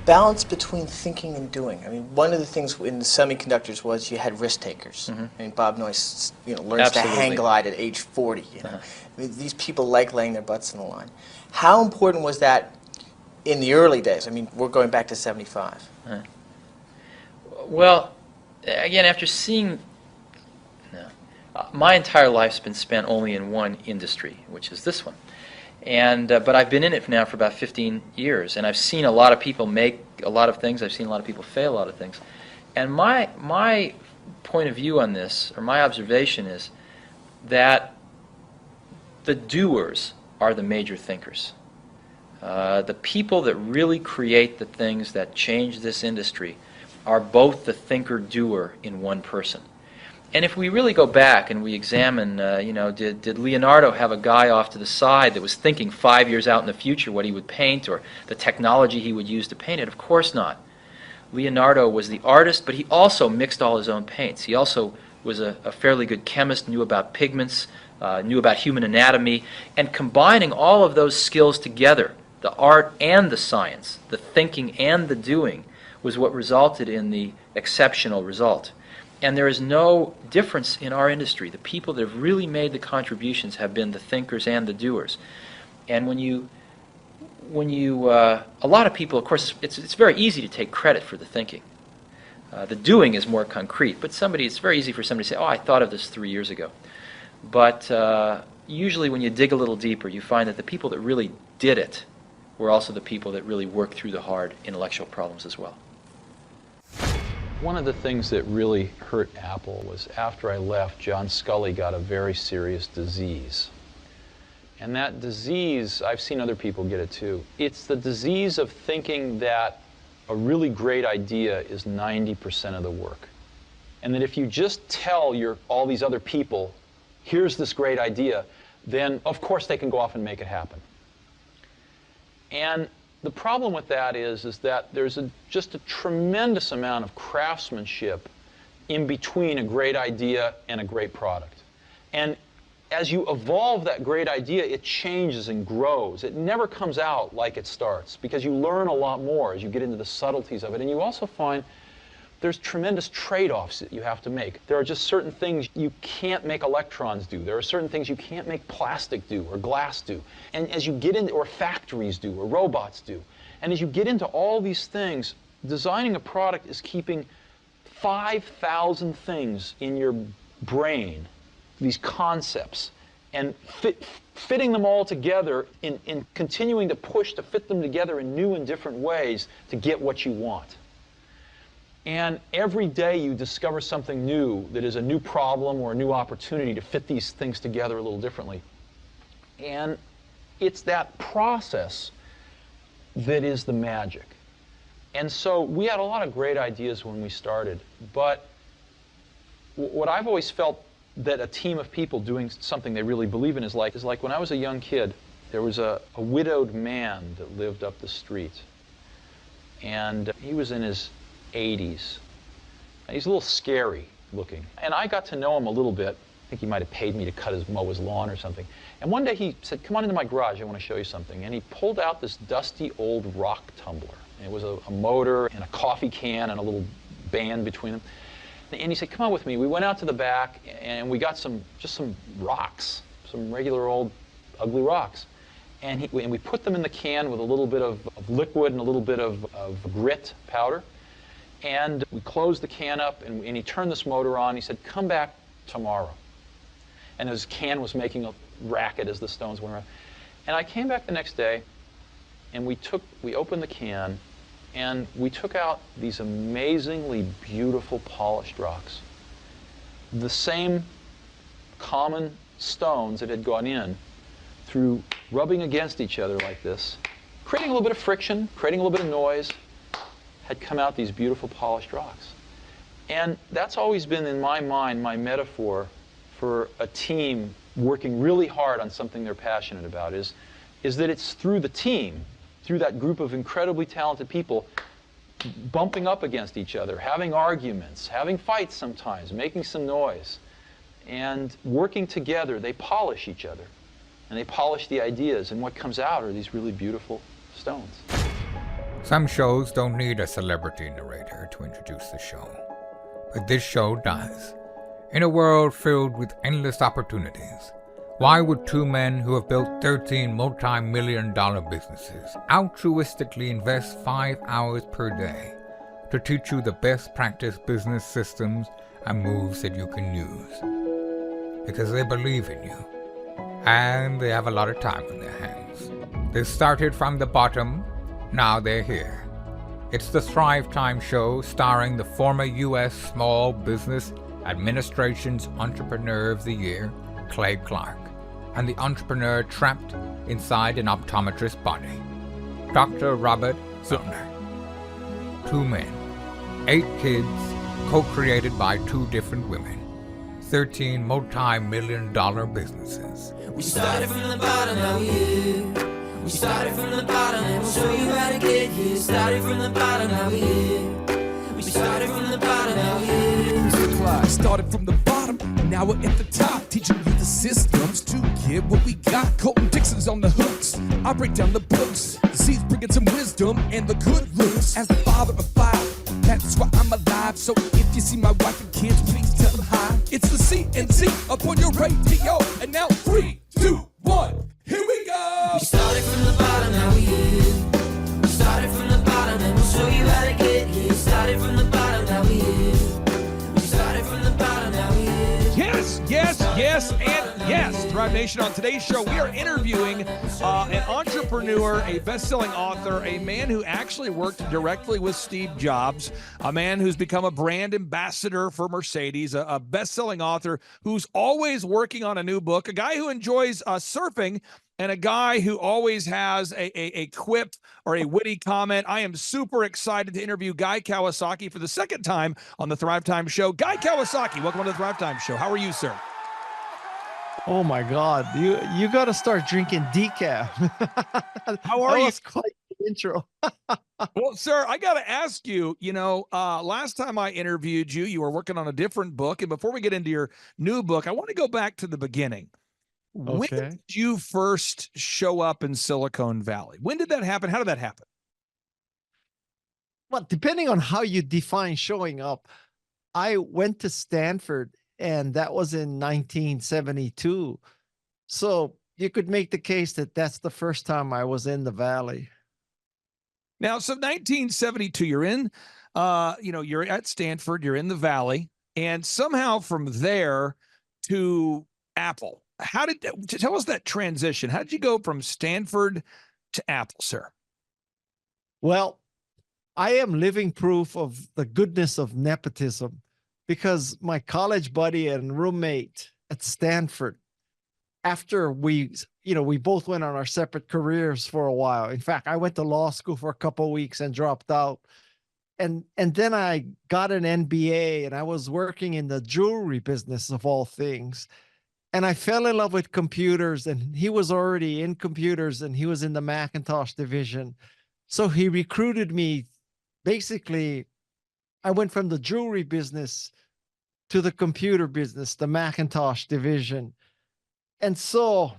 balance between thinking and doing. I mean, one of the things in the semiconductors was you had risk takers. Mm-hmm. I mean, Bob Noyce, learns to Absolutely. hang glide at age 40. Uh-huh. I mean, these people like laying their butts on the line. How important was that in the early days? I mean, we're going back to '75. Uh-huh. Well, again, after seeing, no, my entire life's been spent only in one industry, which is this one. And but I've been in it now for about 15 years, and I've seen a lot of people make a lot of things. I've seen a lot of people fail a lot of things. And my point of view on this, or my observation, is that the doers are the major thinkers. The people that really create the things that change this industry are both the thinker-doer in one person. And if we really go back and we examine, did Leonardo have a guy off to the side that was thinking 5 years out in the future what he would paint or the technology he would use to paint it? Of course not. Leonardo was the artist, but he also mixed all his own paints. He also was a fairly good chemist, knew about pigments, knew about human anatomy, and combining all of those skills together, the art and the science, the thinking and the doing, was what resulted in the exceptional result. And there is no difference in our industry. The people that have really made the contributions have been the thinkers and the doers. And a lot of people, of course, it's very easy to take credit for the thinking. The doing is more concrete, but it's very easy for somebody to say, oh, I thought of this 3 years ago. But usually when you dig a little deeper, you find that the people that really did it were also the people that really worked through the hard intellectual problems as well. One of the things that really hurt Apple was after I left, John Sculley got a very serious disease. And that disease, I've seen other people get it too. It's the disease of thinking that a really great idea is 90% of the work. And that if you just tell all these other people, here's this great idea, then of course they can go off and make it happen. And the problem with that is that there's just a tremendous amount of craftsmanship in between a great idea and a great product. And as you evolve that great idea, it changes and grows. It never comes out like it starts, because you learn a lot more as you get into the subtleties of it. And you also find there's tremendous trade-offs that you have to make. There are just certain things you can't make electrons do. There are certain things you can't make plastic do or glass do. And as you get into, or factories do, or robots do. And as you get into all these things, designing a product is keeping 5,000 things in your brain, these concepts, and fitting them all together in continuing to push to fit them together in new and different ways to get what you want. And every day you discover something new that is a new problem or a new opportunity to fit these things together a little differently. And it's that process that is the magic. And so we had a lot of great ideas when we started, but what I've always felt that a team of people doing something they really believe in is like when I was a young kid, there was a widowed man that lived up the street. And he was in his 80s. He's a little scary looking. And I got to know him a little bit. I think he might have paid me to mow his lawn or something. And one day he said, come on into my garage, I want to show you something. And he pulled out this dusty old rock tumbler. And it was a motor and a coffee can and a little band between them. And he said, come on with me. We went out to the back and we got just some rocks, some regular old ugly rocks. And we put them in the can with a little bit of liquid and a little bit of grit powder. And we closed the can up, and he turned this motor on. He said, come back tomorrow. And his can was making a racket as the stones went around. And I came back the next day, and we opened the can, and we took out these amazingly beautiful polished rocks. The same common stones that had gone in through rubbing against each other like this, creating a little bit of friction, creating a little bit of noise, had come out these beautiful polished rocks. And that's always been, in my mind, my metaphor for a team working really hard on something they're passionate about, is that it's through the team, through that group of incredibly talented people, bumping up against each other, having arguments, having fights sometimes, making some noise, and working together, they polish each other. And they polish the ideas, and what comes out are these really beautiful stones. Some shows don't need a celebrity narrator to introduce the show, but this show does. In a world filled with endless opportunities, why would two men who have built 13 multi-million-dollar businesses altruistically invest 5 hours per day to teach you the best practice business systems and moves that you can use? Because they believe in you, and they have a lot of time on their hands. They started from the bottom, now they're here. It's the Thrivetime show starring the former U.S. Small Business Administration's Entrepreneur of the Year, Clay Clark, and the entrepreneur trapped inside an optometrist's body, Dr. Robert Zillner. 2 men, 8 kids, co-created by 2 different women, 13 multi-million-dollar businesses. We started from the bottom, now we're here. We started from the bottom, and we'll show you how to get here. Started from the bottom, now we're here. We started from the bottom, now we're here. Started from the bottom, now we're at the top, teaching you the systems to get what we got. Colton Dixon's on the hooks, I break down the books. C's bringing some wisdom and the good looks. As the father of 5, that's why I'm alive. So if you see my wife and kids, please tell them hi. It's the CNC up on your radio, and now 3, 2, 1, here we go. We started from the bottom, now we're here. We started from the bottom, and we'll show you how to get here. Started from the bottom, now we're here. We started from the bottom, now we're here. Yes, yes, yes, and yes. Thrive Nation, on today's show, we are interviewing an entrepreneur, a best-selling author, a man who actually worked directly with Steve Jobs, a man who's become a brand ambassador for Mercedes, a best-selling author who's always working on a new book, a guy who enjoys surfing, and a guy who always has a quip or a witty comment. I am super excited to interview Guy Kawasaki for the second time on the Thrivetime Show. Guy Kawasaki, welcome to the Thrivetime Show. How are you, sir? Oh my God, you got to start drinking decaf. How are That you? was quite the intro. Well, sir, I got to ask you, last time I interviewed you, you were working on a different book. And before we get into your new book, I want to go back to the beginning. When Okay. did you first show up in Silicon Valley? When did that happen? How did that happen? Well, depending on how you define showing up, I went to Stanford, and that was in 1972. So you could make the case that that's the first time I was in the Valley. Now, so 1972, you're in, you're at Stanford, you're in the Valley, and somehow from there to Apple. Tell us that transition. How did you go from Stanford to Apple, sir? Well, I am living proof of the goodness of nepotism, because my college buddy and roommate at Stanford, after we both went on our separate careers for a while. In fact, I went to law school for a couple of weeks and dropped out. And then I got an MBA, and I was working in the jewelry business of all things. And I fell in love with computers, and he was already in computers, and he was in the Macintosh division. So he recruited me. Basically, I went from the jewelry business to the computer business, the Macintosh division. And so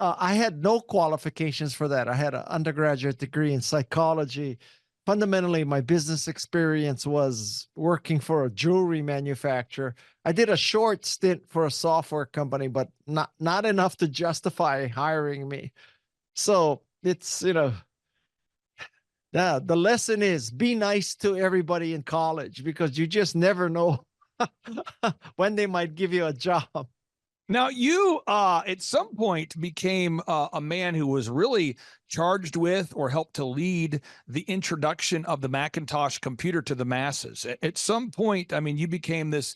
I had no qualifications for that. I had an undergraduate degree in psychology. Fundamentally, my business experience was working for a jewelry manufacturer. I did a short stint for a software company, but not enough to justify hiring me. So it's, the lesson is be nice to everybody in college, because you just never know when they might give you a job. Now, you at some point became a man who was really charged with or helped to lead the introduction of the Macintosh computer to the masses. At some point, I mean, you became this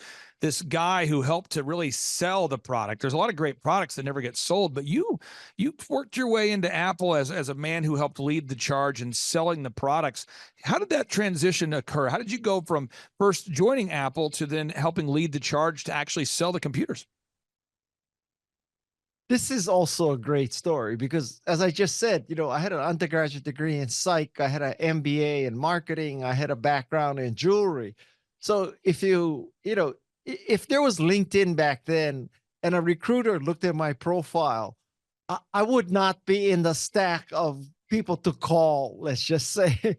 guy who helped to really sell the product. There's a lot of great products that never get sold, but you worked your way into Apple as a man who helped lead the charge in selling the products. How did that transition occur? How did you go from first joining Apple to then helping lead the charge to actually sell the computers? This is also a great story because, as I just said, I had an undergraduate degree in psych. I had an MBA in marketing. I had a background in jewelry. So if if there was LinkedIn back then and a recruiter looked at my profile, I would not be in the stack of people to call, let's just say.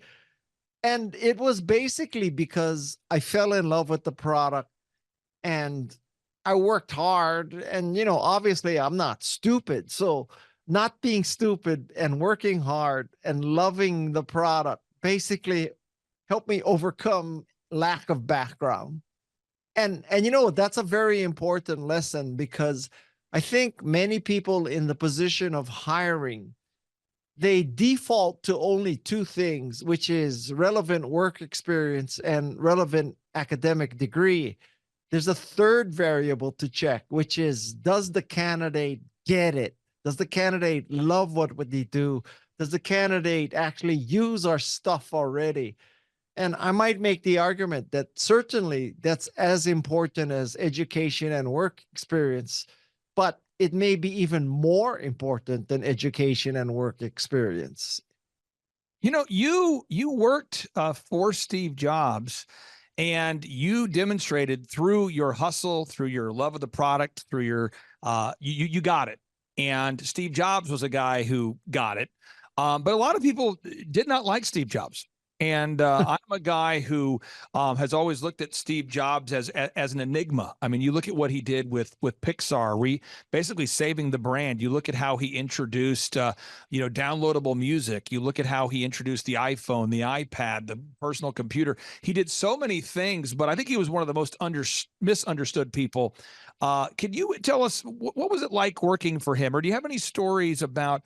And it was basically because I fell in love with the product and I worked hard. And, obviously I'm not stupid. So not being stupid and working hard and loving the product basically helped me overcome lack of background. And that's a very important lesson, because I think many people in the position of hiring, they default to only two things, which is relevant work experience and relevant academic degree. There's a third variable to check, which is, does the candidate get it? Does the candidate love what they do? Does the candidate actually use our stuff already? And I might make the argument that certainly that's as important as education and work experience, but it may be even more important than education and work experience. You worked for Steve Jobs, and you demonstrated through your hustle, through your love of the product, through your you got it. And Steve Jobs was a guy who got it. But a lot of people did not like Steve Jobs. And I'm a guy who has always looked at Steve Jobs as an enigma. I mean, you look at what he did with Pixar, basically saving the brand. You look at how he introduced, downloadable music. You look at how he introduced the iPhone, the iPad, the personal computer. He did so many things, but I think he was one of the most misunderstood people. Can you tell us what was it like working for him, or do you have any stories about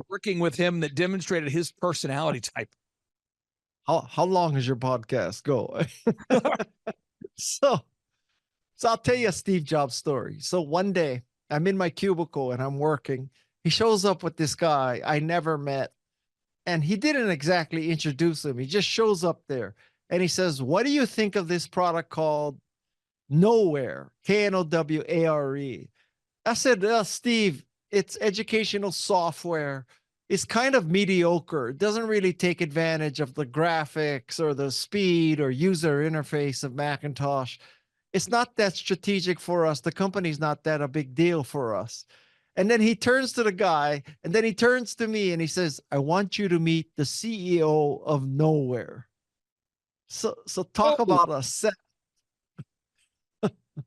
working with him that demonstrated his personality type? How long is your podcast go? so so I'll tell you a Steve Jobs story. So one day I'm in my cubicle and I'm working. He shows up with this guy I never met, and he didn't exactly introduce him. He just shows up there and he says, "What do you think of this product called Nowhere? Knoware?" I said, "Steve, it's educational software. It's kind of mediocre. It doesn't really take advantage of the graphics or the speed or user interface of Macintosh. It's not that strategic for us. The company's not that a big deal for us." And then he turns to the guy, and then he turns to me and he says, "I want you to meet the CEO of Nowhere." So talk about a set.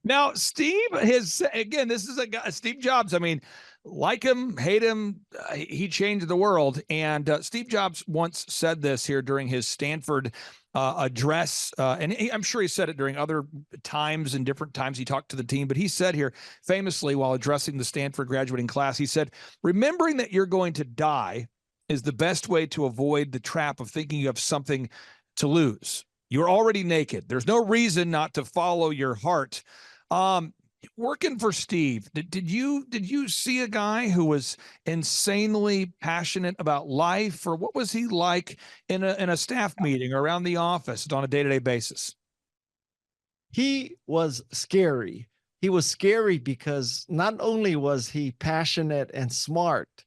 Now, Steve, this is a guy, Steve Jobs. I mean, like him, hate him, he changed the world. And Steve Jobs once said this here during his Stanford address, and I'm sure he said it during other times and different times he talked to the team, but he said here famously while addressing the Stanford graduating class, he said, "Remembering that you're going to die is the best way to avoid the trap of thinking you have something to lose. You're already naked. There's no reason not to follow your heart." Working for Steve, did you see a guy who was insanely passionate about life, or what was he like in a staff meeting or around the office on a day-to-day basis? He was scary. He was scary because not only was he passionate and smart,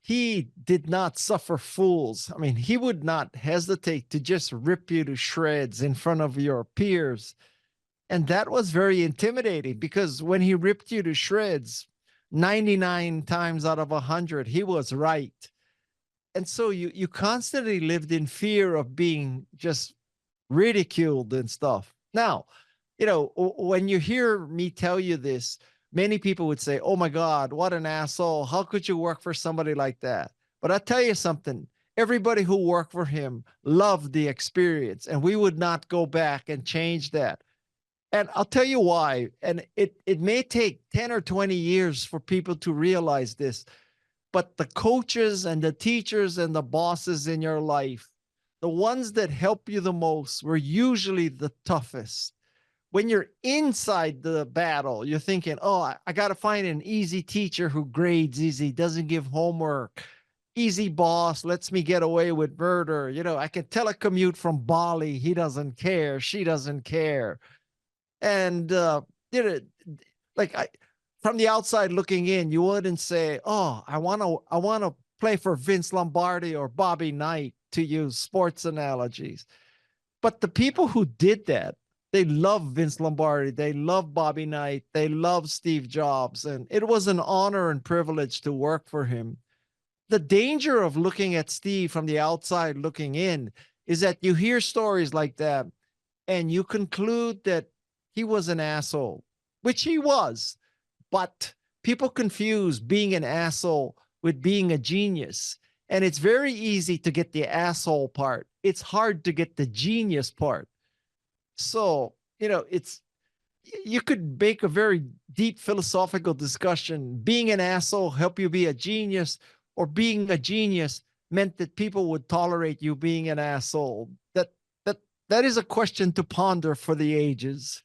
he did not suffer fools. I mean, he would not hesitate to just rip you to shreds in front of your peers. And that was very intimidating, because when he ripped you to shreds, 99 times out of 100, he was right. And so you constantly lived in fear of being just ridiculed and stuff. Now, when you hear me tell you this, many people would say, "Oh my God, what an asshole. How could you work for somebody like that?" But I tell you something, everybody who worked for him loved the experience, and we would not go back and change that. And I'll tell you why. And it may take 10 or 20 years for people to realize this, but the coaches and the teachers and the bosses in your life, the ones that help you the most, were usually the toughest. When you're inside the battle, you're thinking, "Oh, I got to find an easy teacher who grades easy, doesn't give homework. Easy boss, lets me get away with murder. I can telecommute from Bali. He doesn't care. She doesn't care." And from the outside looking in, you wouldn't say, "Oh, I want to play for Vince Lombardi or Bobby Knight," to use sports analogies. But the people who did that, they love Vince Lombardi, they love Bobby Knight, they love Steve Jobs, and it was an honor and privilege to work for him. The danger of looking at Steve from the outside looking in is that you hear stories like that and you conclude that he was an asshole, which he was, but people confuse being an asshole with being a genius. And it's very easy to get the asshole part. It's hard to get the genius part. So, you could make a very deep philosophical discussion. Being an asshole help you be a genius, or being a genius meant that people would tolerate you being an asshole. That is a question to ponder for the ages.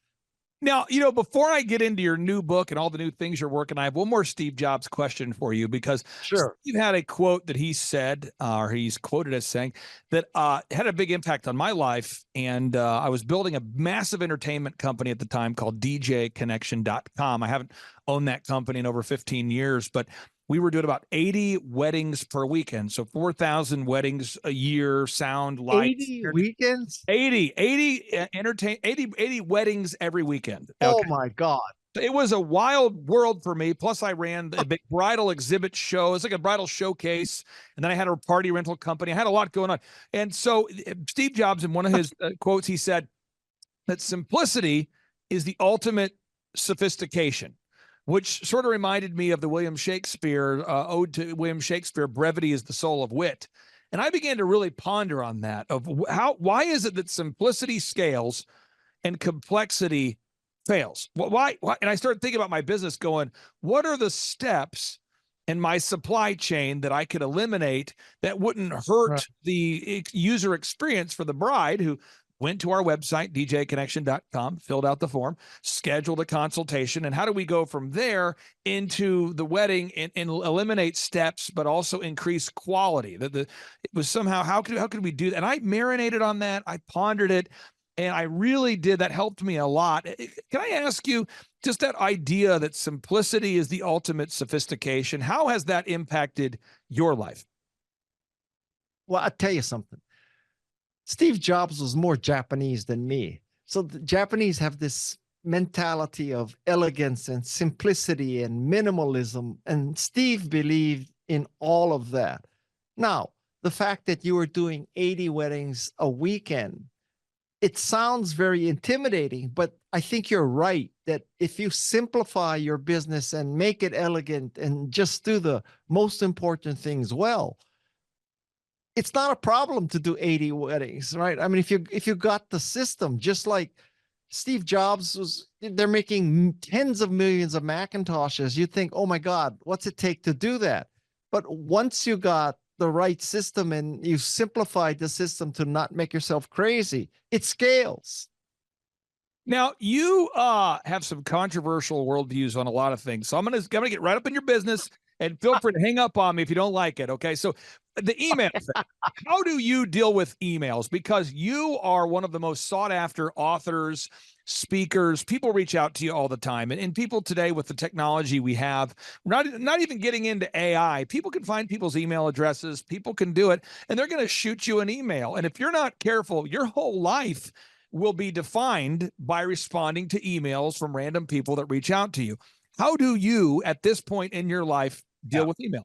Now, before I get into your new book and all the new things you're working, I have one more Steve Jobs question for you, because Sure. Steve had a quote that he said, or he's quoted as saying, that had a big impact on my life. And I was building a massive entertainment company at the time called DJconnection.com. I haven't owned that company in over 15 years, but we were doing about 80 weddings per weekend. So 4,000 weddings a year, sound, lights. 80 weekends? 80 weddings every weekend. Oh Okay. my God. It was a wild world for me. Plus, I ran a big bridal exhibit show. It's like a bridal showcase. And then I had a party rental company. I had a lot going on. And so Steve Jobs, in one of his quotes, he said that simplicity is the ultimate sophistication, which sort of reminded me of the William Shakespeare ode to William Shakespeare, brevity is the soul of wit. And I began to really ponder on that, of why is it that simplicity scales and complexity fails? Why? And I started thinking about my business, going, what are the steps in my supply chain that I could eliminate that wouldn't hurt the user experience for the bride, who went to our website, djconnection.com, filled out the form, scheduled a consultation, and how do we go from there into the wedding and eliminate steps, but also increase quality? It was somehow, how could we do that? And I marinated on that. I pondered it, and I really did. That helped me a lot. Can I ask you, just that idea that simplicity is the ultimate sophistication, how has that impacted your life? Well, I'll tell you something. Steve Jobs was more Japanese than me. So the Japanese have this mentality of elegance and simplicity and minimalism. And Steve believed in all of that. Now, the fact that you were doing 80 weddings a weekend, it sounds very intimidating, but I think you're right that if you simplify your business and make it elegant and just do the most important things well, it's not a problem to do 80 weddings, right? I mean, if you got the system, just like Steve Jobs they're making tens of millions of Macintoshes. You'd think, oh my God, what's it take to do that? But once you got the right system and you simplified the system to not make yourself crazy, it scales. Now, you have some controversial worldviews on a lot of things. So I'm gonna get right up in your business, and feel free to hang up on me if you don't like it. Okay. So the email thing, how do you deal with emails? Because you are one of the most sought after authors, speakers. People reach out to you all the time. And people today, with the technology we have, not even getting into AI, people can find people's email addresses. People can do it, and they're going to shoot you an email. And if you're not careful, your whole life will be defined by responding to emails from random people that reach out to you. How do you, at this point in your life, deal with email?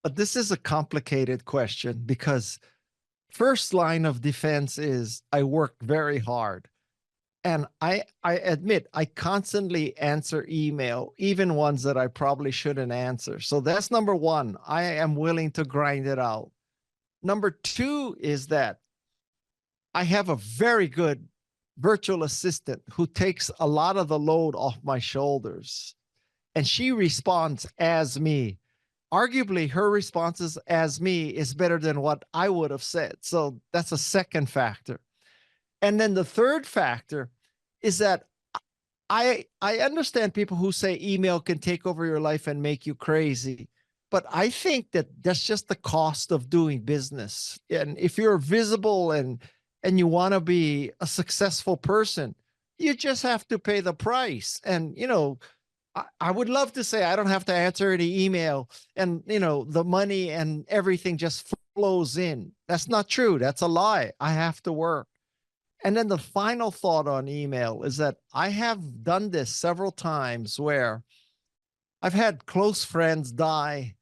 But this is a complicated question, because first line of defense is I work very hard. And I admit I constantly answer email, even ones that I probably shouldn't answer. So that's number one. I am willing to grind it out. Number two is that I have a very good virtual assistant who takes a lot of the load off my shoulders, and she responds as me. Arguably, her responses as me is better than what I would have said. So that's a second factor. And then the third factor is that I understand people who say email can take over your life and make you crazy, but I think that that's just the cost of doing business. And if you're visible and you want to be a successful person, you just have to pay the price. And, I would love to say I don't have to answer any email and, the money and everything just flows in. That's not true. That's a lie. I have to work. And then the final thought on email is that I have done this several times where I've had close friends die,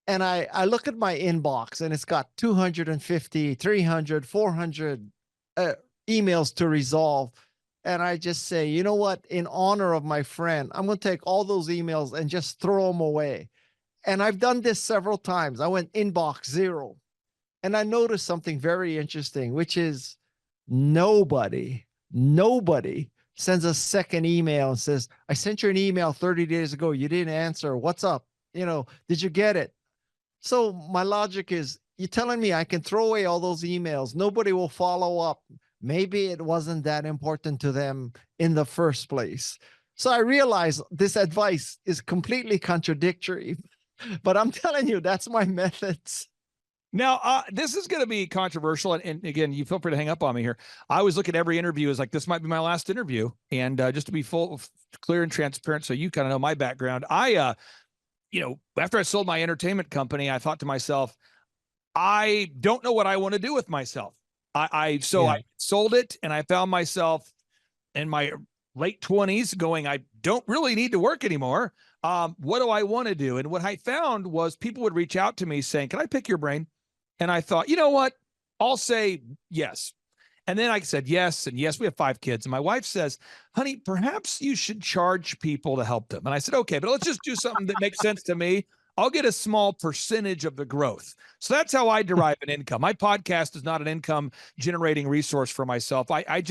And I look at my inbox and it's got 250, 300, 400 emails to resolve. And I just say, you know what? In honor of my friend, I'm going to take all those emails and just throw them away. And I've done this several times. I went inbox 0. And I noticed something very interesting, which is nobody sends a second email and says, I sent you an email 30 days ago. You didn't answer. What's up? Did you get it? So my logic is, you're telling me I can throw away all those emails. Nobody will follow up. Maybe it wasn't that important to them in the first place. So I realize this advice is completely contradictory, but I'm telling you, that's my methods. Now, this is going to be controversial, and again, you feel free to hang up on me here. I always look at every interview as like, this might be my last interview, and just to be clear and transparent, so you kind of know my background. After I sold my entertainment company, I thought to myself, I don't know what I want to do with myself. I sold it, and I found myself in my late 20s going, I don't really need to work anymore. What do I want to do? And what I found was people would reach out to me saying, can I pick your brain? And I thought, you know what? I'll say yes. And then I said yes, and yes, we have 5 kids. And my wife says, honey, perhaps you should charge people to help them. And I said, okay, but let's just do something that makes sense to me. I'll get a small percentage of the growth. So that's how I derive an income. My podcast is not an income generating resource for myself. I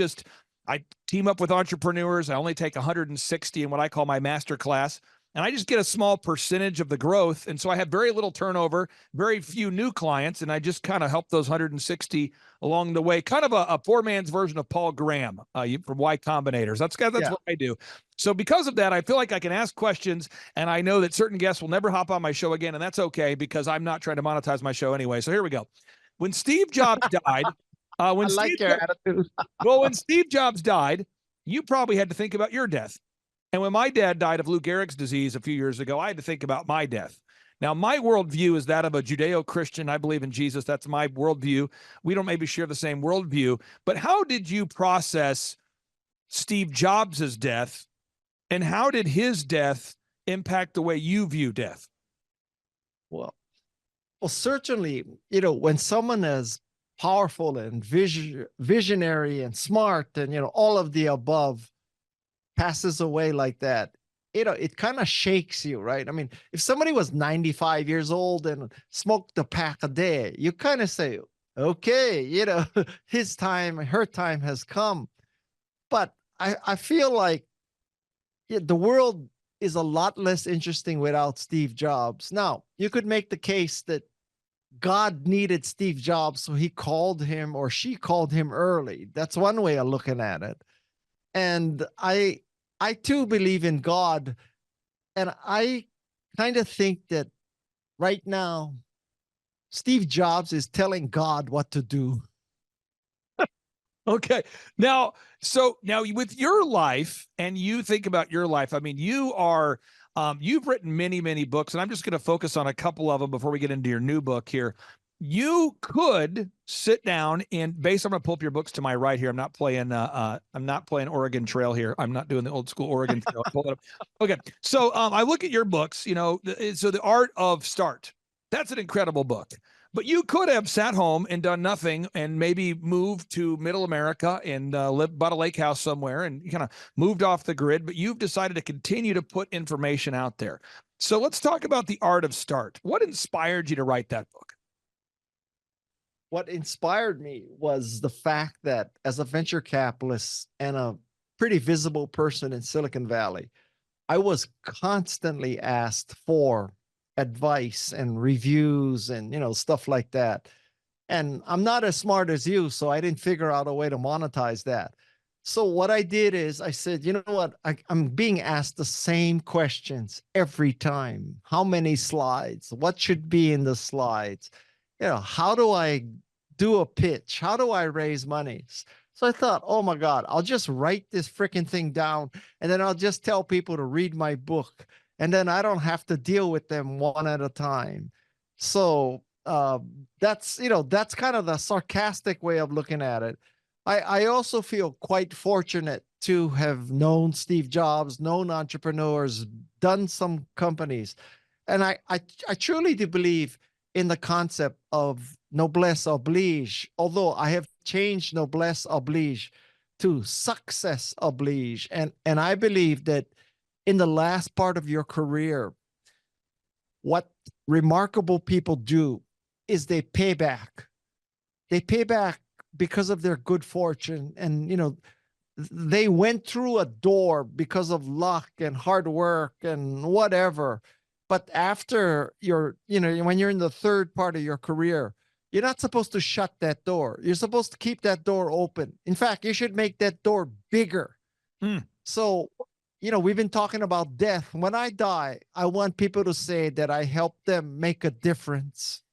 team up with entrepreneurs. I only take 160 in what I call my master class. And I just get a small percentage of the growth. And so I have very little turnover, very few new clients. And I just kind of help those 160 along the way, kind of a poor man's version of Paul Graham from Y Combinator. That's what I do. So because of that, I feel like I can ask questions, and I know that certain guests will never hop on my show again. And that's okay, because I'm not trying to monetize my show anyway. So here we go. When Steve Jobs died, when Steve Jobs died, you probably had to think about your death. And when my dad died of Lou Gehrig's disease a few years ago, I had to think about my death. Now, my worldview is that of a Judeo-Christian. I believe in Jesus. That's my worldview. We don't maybe share the same worldview. But how did you process Steve Jobs' death, and how did his death impact the way you view death? Well, certainly, when someone is powerful and visionary and smart and, all of the above passes away like that, it kind of shakes you, right? I mean, if somebody was 95 years old and smoked a pack a day, you kind of say, okay, his time, her time has come. But I feel like the world is a lot less interesting without Steve Jobs. Now, you could make the case that God needed Steve Jobs, so he called him, or she called him early. That's one way of looking at it. And I too believe in God. And I kind of think that right now, Steve Jobs is telling God what to do. Okay. Now with your life, and you think about your life, I mean, you are, you've written many, many books, and I'm just going to focus on a couple of them before we get into your new book here. You could sit down and I'm going to pull up your books to my right here. I'm not playing Oregon Trail here. I'm not doing the old school Oregon Trail. Pull it up. Okay. So I look at your books, so The Art of Start, that's an incredible book. But you could have sat home and done nothing and maybe moved to middle America and bought a lake house somewhere and kind of moved off the grid. But you've decided to continue to put information out there. So let's talk about The Art of Start. What inspired you to write that book? What inspired me was the fact that as a venture capitalist and a pretty visible person in Silicon Valley, I was constantly asked for advice and reviews and, stuff like that. And I'm not as smart as you, so I didn't figure out a way to monetize that. So what I did is I said, you know what? I'm being asked the same questions every time. How many slides? What should be in the slides? How do I do a pitch? How do I raise money? So I thought, oh my God, I'll just write this freaking thing down, and then I'll just tell people to read my book. And then I don't have to deal with them one at a time. So that's kind of the sarcastic way of looking at it. I also feel quite fortunate to have known Steve Jobs, known entrepreneurs, done some companies. And I truly do believe in the concept of noblesse oblige, although I have changed noblesse oblige to success oblige. And I believe that in the last part of your career, what remarkable people do is they pay back. They pay back because of their good fortune. And, they went through a door because of luck and hard work and whatever. But after when you're in the third part of your career, you're not supposed to shut that door. You're supposed to keep that door open. In fact, you should make that door bigger. So, we've been talking about death. When I die, I want people to say that I helped them make a difference.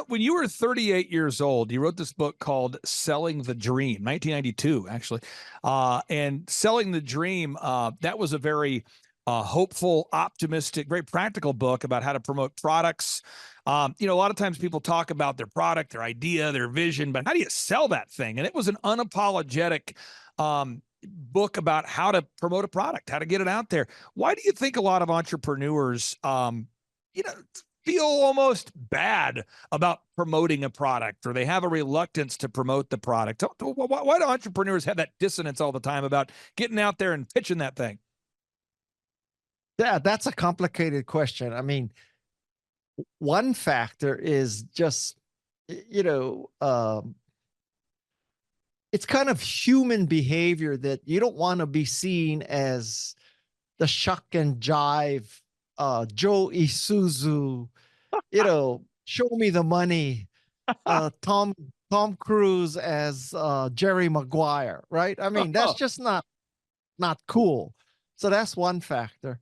When you were 38 years old, you wrote this book called Selling the Dream, 1992, actually. And Selling the Dream, that was a very hopeful, optimistic, very practical book about how to promote products. A lot of times people talk about their product, their idea, their vision, but how do you sell that thing? And it was an unapologetic book about how to promote a product, how to get it out there. Why do you think a lot of entrepreneurs, feel almost bad about promoting a product, or they have a reluctance to promote the product? Why do entrepreneurs have that dissonance all the time about getting out there and pitching that thing? Yeah, that's a complicated question. I mean, one factor is just, it's kind of human behavior that you don't want to be seen as the shuck and jive, Joe Isuzu, show me the money, Tom Cruise as Jerry Maguire, right? I mean, that's just not cool. So that's one factor.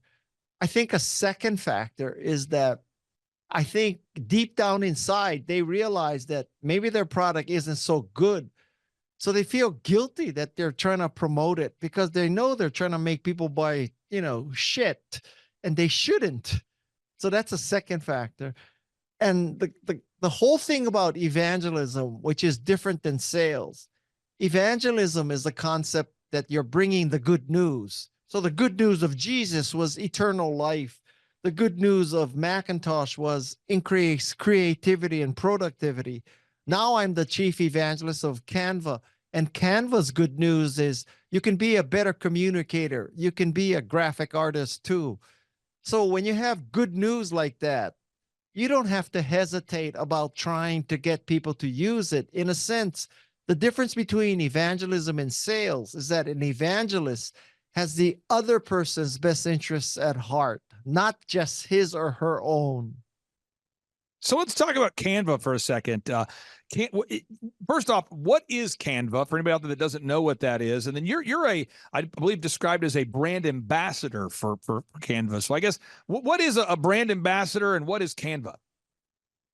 I think a second factor is that I think deep down inside, they realize that maybe their product isn't so good. So they feel guilty that they're trying to promote it because they know they're trying to make people buy, shit, and they shouldn't. So that's a second factor. And the whole thing about evangelism, which is different than sales, evangelism is the concept that you're bringing the good news. So the good news of Jesus was eternal life. The good news of Macintosh was increased creativity and productivity. Now I'm the chief evangelist of Canva, and Canva's good news is you can be a better communicator. You can be a graphic artist too. So when you have good news like that, you don't have to hesitate about trying to get people to use it. In a sense, the difference between evangelism and sales is that an evangelist has the other person's best interests at heart, not just his or her own. So let's talk about Canva for a second. First off, what is Canva for anybody out there that doesn't know what that is? And then you're I believe, described as a brand ambassador for Canva. So I guess what is a brand ambassador and what is Canva?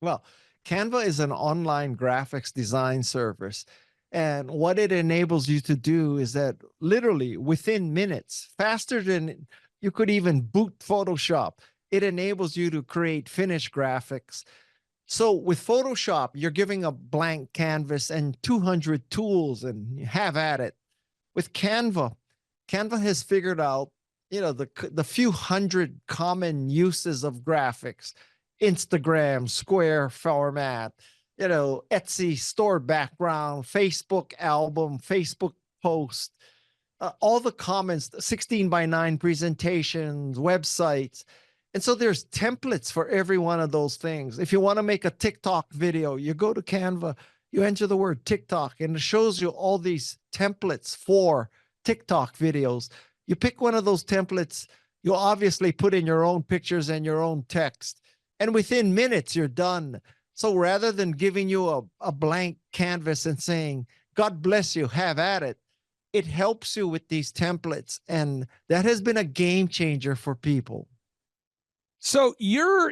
Well, Canva is an online graphics design service. And what it enables you to do is that literally within minutes, faster than you could even boot Photoshop, it enables you to create finished graphics. So with Photoshop, you're giving a blank canvas and 200 tools and have at it. With Canva, Canva has figured out, the few hundred common uses of graphics: Instagram, square format, Etsy store background, Facebook album, Facebook post, all the comments, 16:9 presentations, websites. And so there's templates for every one of those things. If you want to make a TikTok video, you go to Canva, you enter the word TikTok, and it shows you all these templates for TikTok videos. You pick one of those templates, you obviously put in your own pictures and your own text, and within minutes, you're done. So rather than giving you a blank canvas and saying, God bless you, have at it, it helps you with these templates. And that has been a game changer for people. So you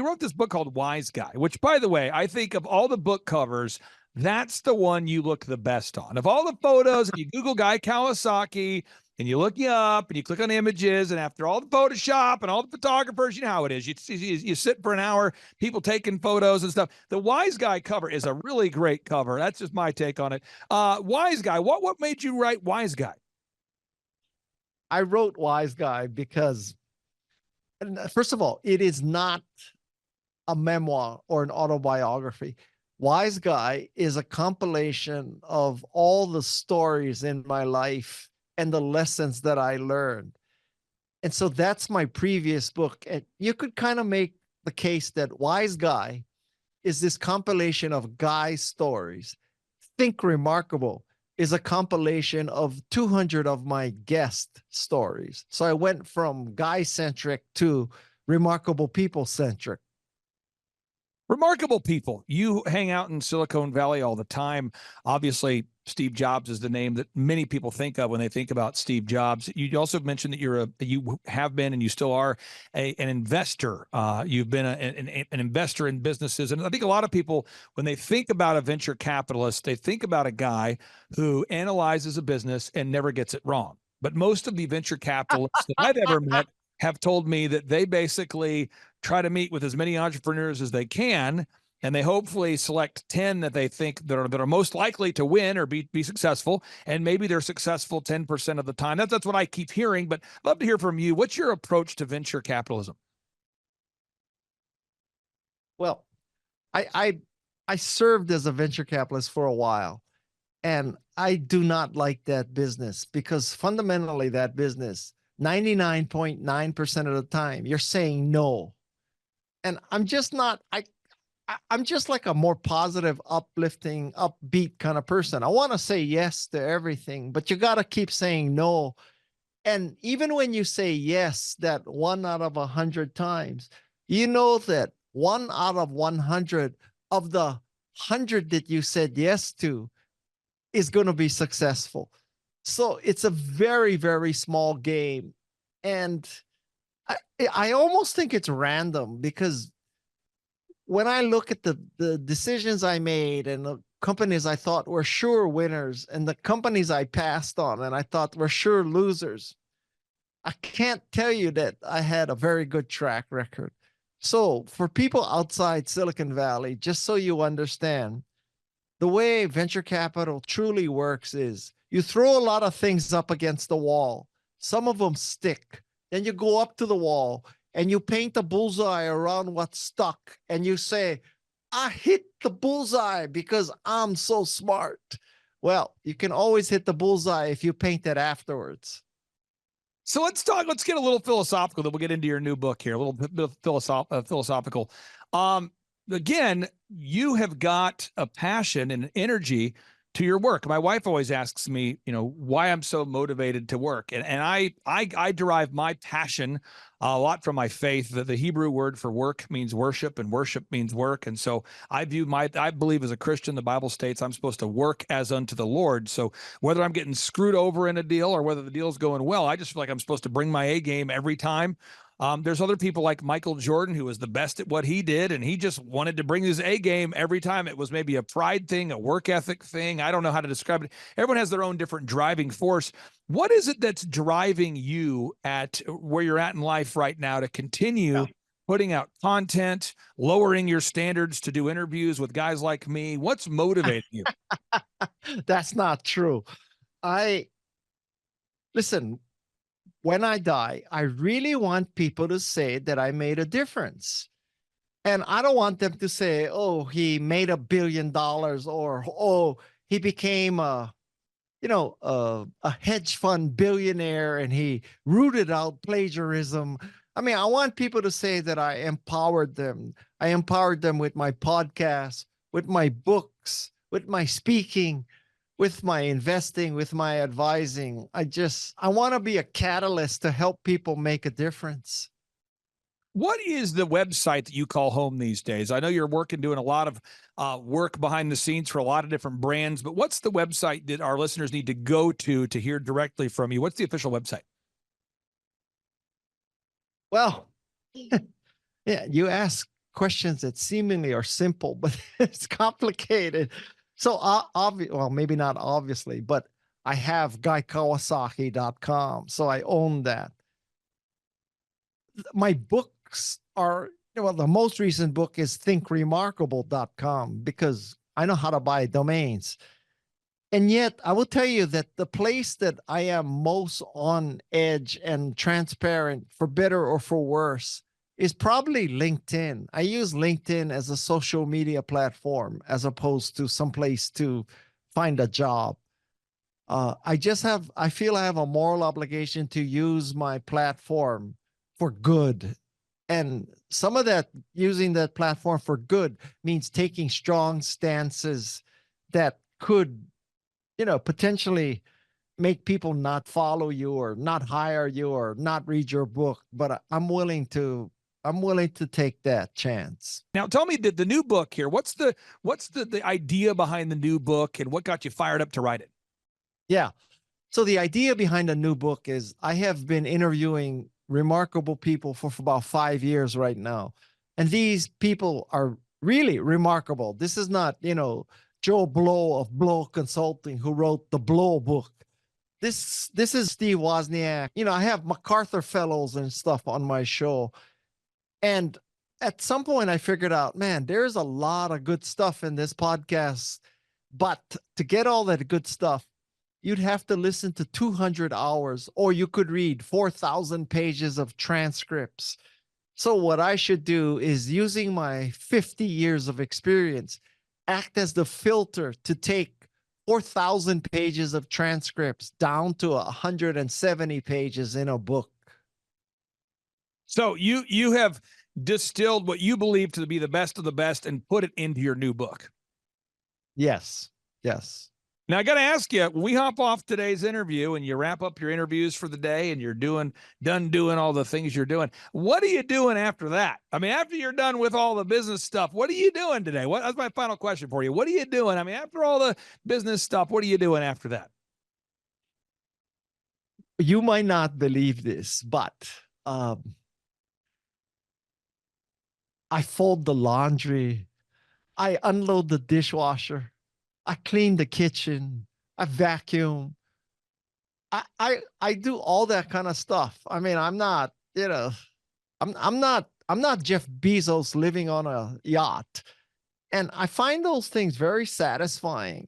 wrote this book called Wise Guy, which, by the way, I think of all the book covers, that's the one you look the best on. Of all the photos, you Google Guy Kawasaki and you look you up and you click on images, and after all the Photoshop and all the photographers, you know how it is. You sit for an hour, people taking photos and stuff. The Wise Guy cover is a really great cover. That's just my take on it. Wise Guy, what made you write Wise Guy? I wrote Wise Guy because First of all, it is not a memoir or an autobiography. Wise Guy is a compilation of all the stories in my life and the lessons that I learned. And so that's my previous book. And you could kind of make the case that Wise Guy is this compilation of Guy stories. Think Remarkable is a compilation of 200 of my guest stories. So I went from guy centric to remarkable people centric. Remarkable people. You hang out in Silicon Valley all the time. Obviously, Steve Jobs is the name that many people think of when they think about Steve Jobs. You also mentioned that you have been and you still are an investor. You've been an investor in businesses, and I think a lot of people, when they think about a venture capitalist, they think about a guy who analyzes a business and never gets it wrong. But most of the venture capitalists that I've ever met have told me that they basically try to meet with as many entrepreneurs as they can, and they hopefully select 10 that they think that are most likely to win or be successful, and maybe they're successful 10% of the time. That's what I keep hearing, but I'd love to hear from you. What's your approach to venture capitalism? Well, I served as a venture capitalist for a while, and I do not like that business because fundamentally that business, 99.9% of the time, you're saying no. And I'm just not, I'm just like a more positive, uplifting, upbeat kind of person. I want to say yes to everything, but you got to keep saying no. And even when you say yes, that 1 out of 100 times, you know that 1 out of 100 of the 100 that you said yes to is going to be successful. So it's a very, very small game. And I almost think it's random because when I look at the decisions I made and the companies I thought were sure winners and the companies I passed on and I thought were sure losers, I can't tell you that I had a very good track record. So for people outside Silicon Valley, just so you understand, the way venture capital truly works is you throw a lot of things up against the wall. Some of them stick. Then you go up to the wall and you paint a bullseye around what's stuck. And you say, I hit the bullseye because I'm so smart. Well, you can always hit the bullseye if you paint it afterwards. So let's get a little philosophical, then we'll get into your new book here, a little bit of philosophical. Again, you have got a passion and energy to your work. My wife always asks me, why I'm so motivated to work. And I derive my passion a lot from my faith. That the Hebrew word for work means worship, and worship means work. And so I believe as a Christian, the Bible states I'm supposed to work as unto the Lord. So whether I'm getting screwed over in a deal or whether the deal's going well, I just feel like I'm supposed to bring my A game every time. There's other people like Michael Jordan, who was the best at what he did, and he just wanted to bring his A game every time. It was maybe a pride thing, a work ethic thing. I don't know how to describe it. Everyone has their own different driving force. What is it that's driving you at where you're at in life right now to continue putting out content, lowering your standards to do interviews with guys like me? What's motivating you? That's not true. Listen, when I die, I really want people to say that I made a difference. And I don't want them to say, oh, he made $1 billion, or, oh, he became a hedge fund billionaire and he rooted out plagiarism. I mean, I want people to say that I empowered them. I empowered them with my podcast, with my books, with my speaking, with my investing, with my advising. I want to be a catalyst to help people make a difference. What is the website that you call home these days? I know you're doing a lot of work behind the scenes for a lot of different brands, but what's the website that our listeners need to go to hear directly from you? What's the official website? Well, yeah, you ask questions that seemingly are simple, but it's complicated. So, well, maybe not obviously, but I have guykawasaki.com, so I own that. My books are, the most recent book is thinkremarkable.com because I know how to buy domains. And yet, I will tell you that the place that I am most on edge and transparent, for better or for worse, is probably LinkedIn. I use LinkedIn as a social media platform as opposed to some place to find a job. I feel I have a moral obligation to use my platform for good. And some of that, using that platform for good, means taking strong stances that could, potentially make people not follow you or not hire you or not read your book. But I'm willing to take that chance. Now, tell me the new book here. What's the idea behind the new book, and what got you fired up to write it? Yeah. So the idea behind the new book is I have been interviewing remarkable people for about 5 years right now. And these people are really remarkable. This is not, Joe Blow of Blow Consulting who wrote the Blow book. This is Steve Wozniak. I have MacArthur Fellows and stuff on my show. And at some point I figured out, man, there's a lot of good stuff in this podcast. But to get all that good stuff, you'd have to listen to 200 hours, or you could read 4,000 pages of transcripts. So what I should do is, using my 50 years of experience, act as the filter to take 4,000 pages of transcripts down to 170 pages in a book. So you have distilled what you believe to be the best of the best and put it into your new book. Yes. Now, I got to ask you, when we hop off today's interview and you wrap up your interviews for the day and you're done doing all the things you're doing, what are you doing after that? I mean, after you're done with all the business stuff, what are you doing today? That's my final question for you. What are you doing? I mean, after all the business stuff, what are you doing after that? You might not believe this, but I fold the laundry. I unload the dishwasher. I clean the kitchen. I vacuum. I do all that kind of stuff. I mean, I'm not Jeff Bezos living on a yacht. And I find those things very satisfying.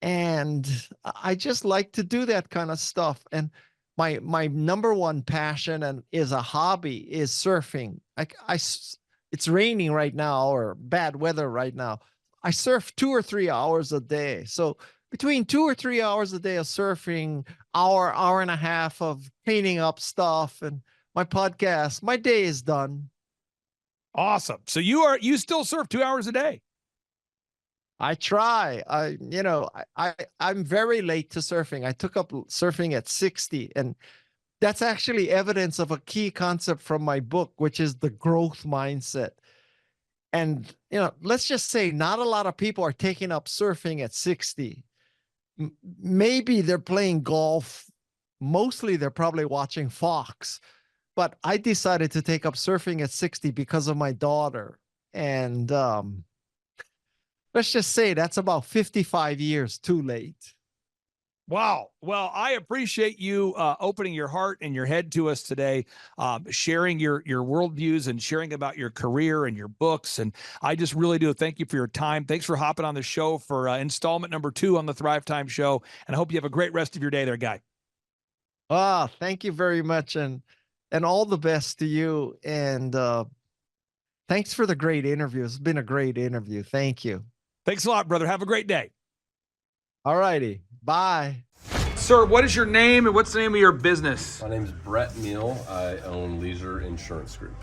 And I just like to do that kind of stuff. And my number one passion and is a hobby is surfing. It's raining right now, or bad weather right now. I surf 2 or 3 hours a day. So between 2 or 3 hours a day of surfing, hour and a half of cleaning up stuff, and my podcast, my day is done. Awesome. So you still surf 2 hours a day? I try. I'm very late to surfing. I took up surfing at 60, and that's actually evidence of a key concept from my book, which is the growth mindset. And, let's just say not a lot of people are taking up surfing at 60. Maybe they're playing golf. Mostly they're probably watching Fox. But I decided to take up surfing at 60 because of my daughter. And let's just say that's about 55 years too late. Wow. Well, I appreciate you opening your heart and your head to us today, sharing your worldviews and sharing about your career and your books. And I just really do thank you for your time. Thanks for hopping on the show for installment number 2 on the Thrivetime Show. And I hope you have a great rest of your day there, Guy. Thank you very much. And all the best to you. And thanks for the great interview. It's been a great interview. Thank you. Thanks a lot, brother. Have a great day. All righty. Bye. Sir, what is your name and what's the name of your business? My name is Brett Meal. I own Leisure Insurance Group.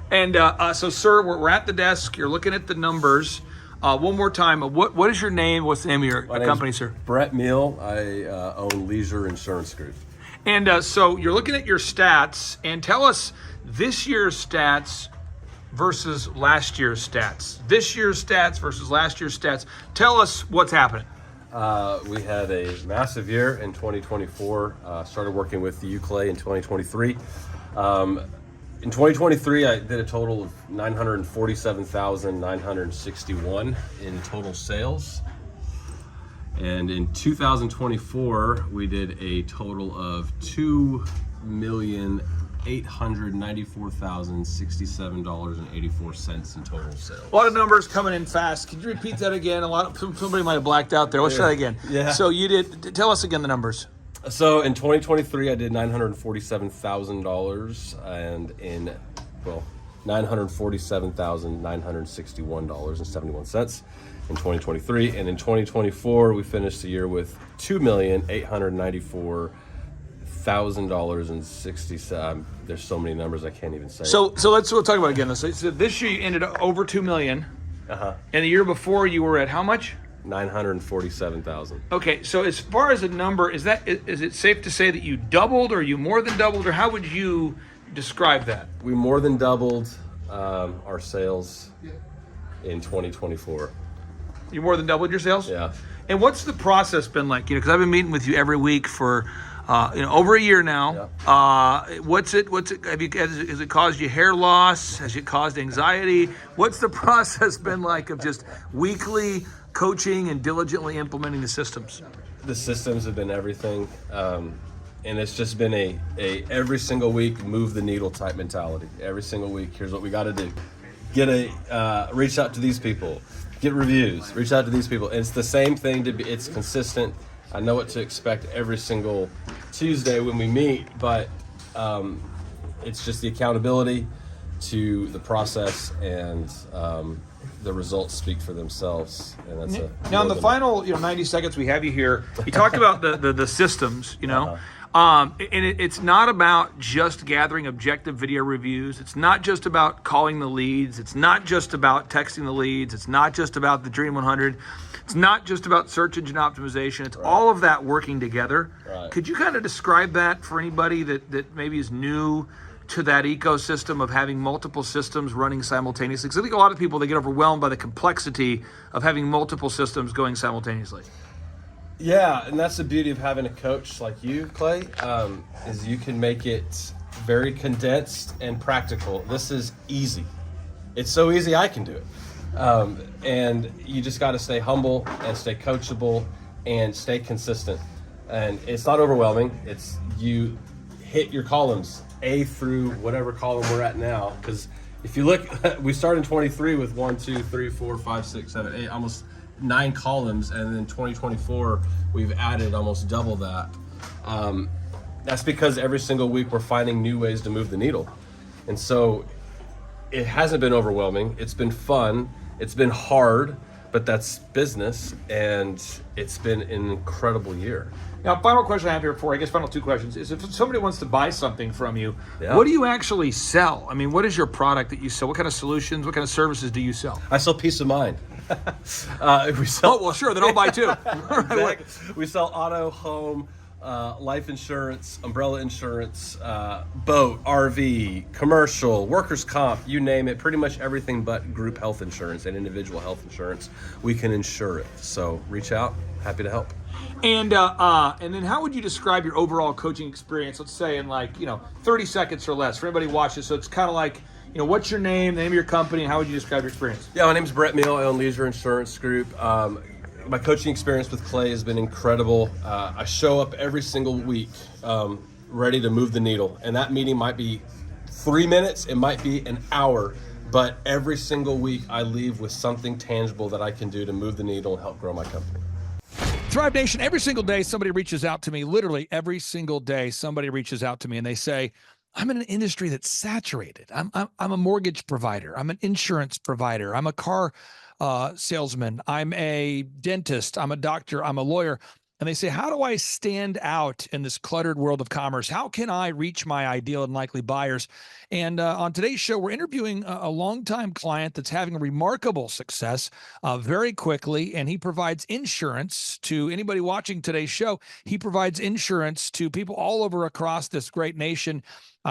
And so, sir, we're at the desk. You're looking at the numbers. One more time. What is your name? What's the name of your company, sir? Brett Meal. I own Leisure Insurance Group. And so you're looking at your stats, and tell us this year's stats versus last year's stats. This year's stats versus last year's stats. Tell us what's happening. We had a massive year in 2024. Started working with the UCLA in 2023. In 2023, I did a total of $947,961 in total sales. And in 2024, we did a total of $2,000,000 $894,067.84 in total sales. A lot of numbers coming in fast. Could you repeat that again? Somebody might have blacked out there. Let's try that again. Yeah. So you did. Tell us again the numbers. So in 2023, I did $947,000, and in $947,961.71 in 2023, and in 2024 we finished the year with $2,894,000.60. There's so many numbers I can't even say. So we'll talk about it again. So this year you ended up over 2 million. And the year before you were at how much? 947,000. Okay, so as far as a number, is it safe to say that you doubled, or you more than doubled, or how would you describe that? We more than doubled our sales in 2024. You more than doubled your sales? Yeah. And what's the process been like? Because I've been meeting with you every week for over a year now. What's it? Has it caused you hair loss? Has it caused anxiety? What's the process been like of just weekly coaching and diligently implementing the systems? The systems have been everything, and it's just been a every single week move the needle type mentality. Every single week, here's what we got to do: reach out to these people, get reviews, reach out to these people. And it's the same thing. It's consistent. I know what to expect every single Tuesday when we meet, but it's just the accountability to the process, and the results speak for themselves. And that's now in the final 90 seconds we have you here. You talked about the systems, and it's not about just gathering objective video reviews. It's not just about calling the leads. It's not just about texting the leads. It's not just about the Dream 100. It's not just about search engine optimization. It's all of that working together. Right. Could you kind of describe that for anybody that maybe is new to that ecosystem of having multiple systems running simultaneously? Because I think a lot of people, they get overwhelmed by the complexity of having multiple systems going simultaneously. Yeah, and that's the beauty of having a coach like you, Clay, is you can make it very condensed and practical. This is easy. It's so easy I can do it. And you just got to stay humble and stay coachable and stay consistent. And it's not overwhelming. It's you hit your columns, A through whatever column we're at now. Because if you look, we started in 23 with 1, 2, 3, 4, 5, 6, 7, 8, almost 9 columns. And then 2024, we've added almost double that. That's because every single week we're finding new ways to move the needle. And so it hasn't been overwhelming. It's been fun. It's been hard, but that's business. And it's been an incredible year. Now, final question I have here for, I guess final 2 questions, is if somebody wants to buy something from you, Yeah. what do you actually sell? I mean, what is your product that you sell? What kind of solutions, what kind of services do you sell? I sell peace of mind. We sell, Oh, well, sure, then I'll buy 2. Exactly. We sell auto, home, life insurance, umbrella insurance, boat, RV, commercial, workers' comp, you name it, pretty much everything but group health insurance and individual health insurance. We can insure it. So reach out, happy to help. And then how would you describe your overall coaching experience, let's say in 30 seconds or less for anybody watching? So it's kind of like, what's your name, the name of your company, and how would you describe your experience? Yeah, my name's Brett Meal. I own Leisure Insurance Group. My coaching experience with Clay has been incredible. I show up every single week ready to move the needle. And that meeting might be 3 minutes, it might be an hour, but every single week I leave with something tangible that I can do to move the needle and help grow my company. Thrive Nation, every single day somebody reaches out to me, literally every single day somebody reaches out to me and they say, I'm in an industry that's saturated. I'm a mortgage provider. I'm an insurance provider. I'm a car salesman. I'm a dentist. I'm a doctor. I'm a lawyer. And they say, how do I stand out in this cluttered world of commerce? How can I reach my ideal and likely buyers? And on today's show, we're interviewing a longtime client that's having remarkable success very quickly. And he provides insurance to anybody watching today's show. He provides insurance to people all over across this great nation.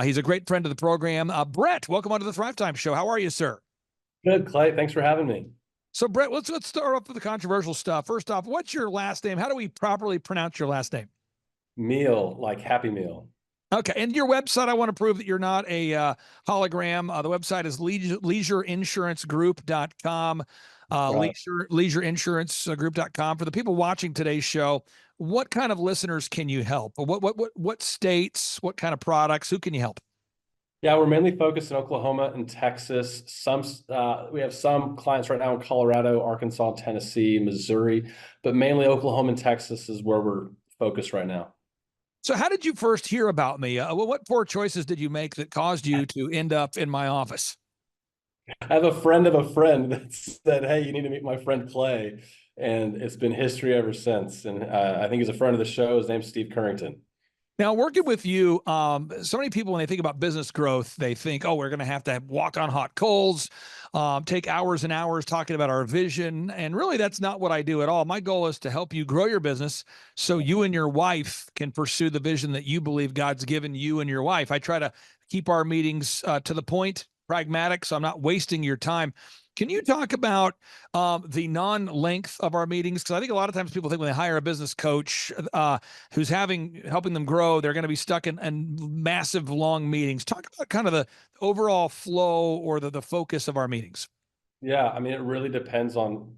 He's a great friend of the program. Brett, welcome onto the Thrivetime show. How are you, sir? Good, Clay. Thanks for having me. So, Brett, let's start off with the controversial stuff. First off, what's your last name? How do we properly pronounce your last name? Meal, like Happy Meal. Okay, and your website, I want to prove that you're not a hologram. The website is leisureinsurancegroup.com, Right. leisureinsurancegroup.com. For the people watching today's show, what kind of listeners can you help? What states, what kind of products, who can you help? Yeah, we're mainly focused in Oklahoma and Texas. We have some clients right now in Colorado, Arkansas, Tennessee, Missouri, but mainly Oklahoma and Texas is where we're focused right now. So how did you first hear about me? What poor choices did you make that caused you to end up in my office? I have a friend of a friend that said, "Hey, you need to meet my friend Clay," and it's been history ever since. And I think he's a friend of the show. His name's Steve Currington. Now, working with you, so many people, when they think about business growth, they think, oh, we're going to have walk on hot coals, take hours and hours talking about our vision. And really, that's not what I do at all. My goal is to help you grow your business so you and your wife can pursue the vision that you believe God's given you and your wife. I try to keep our meetings to the point, pragmatic, so I'm not wasting your time. Can you talk about the non-length of our meetings? Because I think a lot of times people think when they hire a business coach who's helping them grow, they're going to be stuck in massive long meetings. Talk about kind of the overall flow or the focus of our meetings. Yeah, I mean, it really depends on,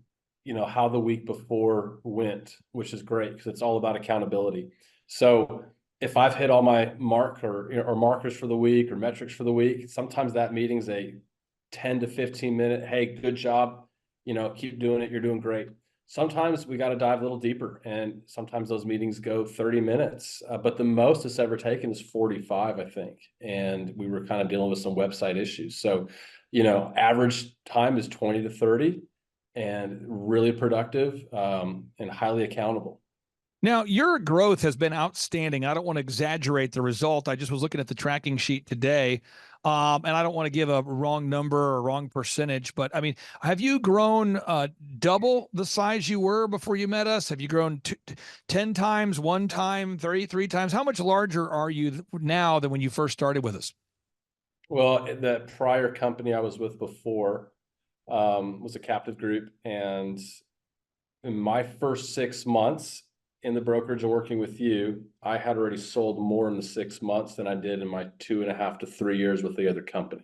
how the week before went, which is great because it's all about accountability. So if I've hit all my or markers for the week or metrics for the week, sometimes that meeting's a 10 to 15 minute, hey, good job, keep doing it, you're doing great. Sometimes we got to dive a little deeper, and sometimes those meetings go 30 minutes, but the most it's ever taken is 45, I think. And we were kind of dealing with some website issues. So, average time is 20 to 30 and really productive, and highly accountable. Now, your growth has been outstanding. I don't want to exaggerate the result. I just was looking at the tracking sheet today, and I don't want to give a wrong number or wrong percentage, but I mean, have you grown double the size you were before you met us? Have you grown 10 times, one time, 33 times? How much larger are you now than when you first started with us? Well, the prior company I was with before was a captive group, and in my first 6 months in the brokerage and working with you, I had already sold more in the 6 months than I did in my 2.5 to 3 years with the other company.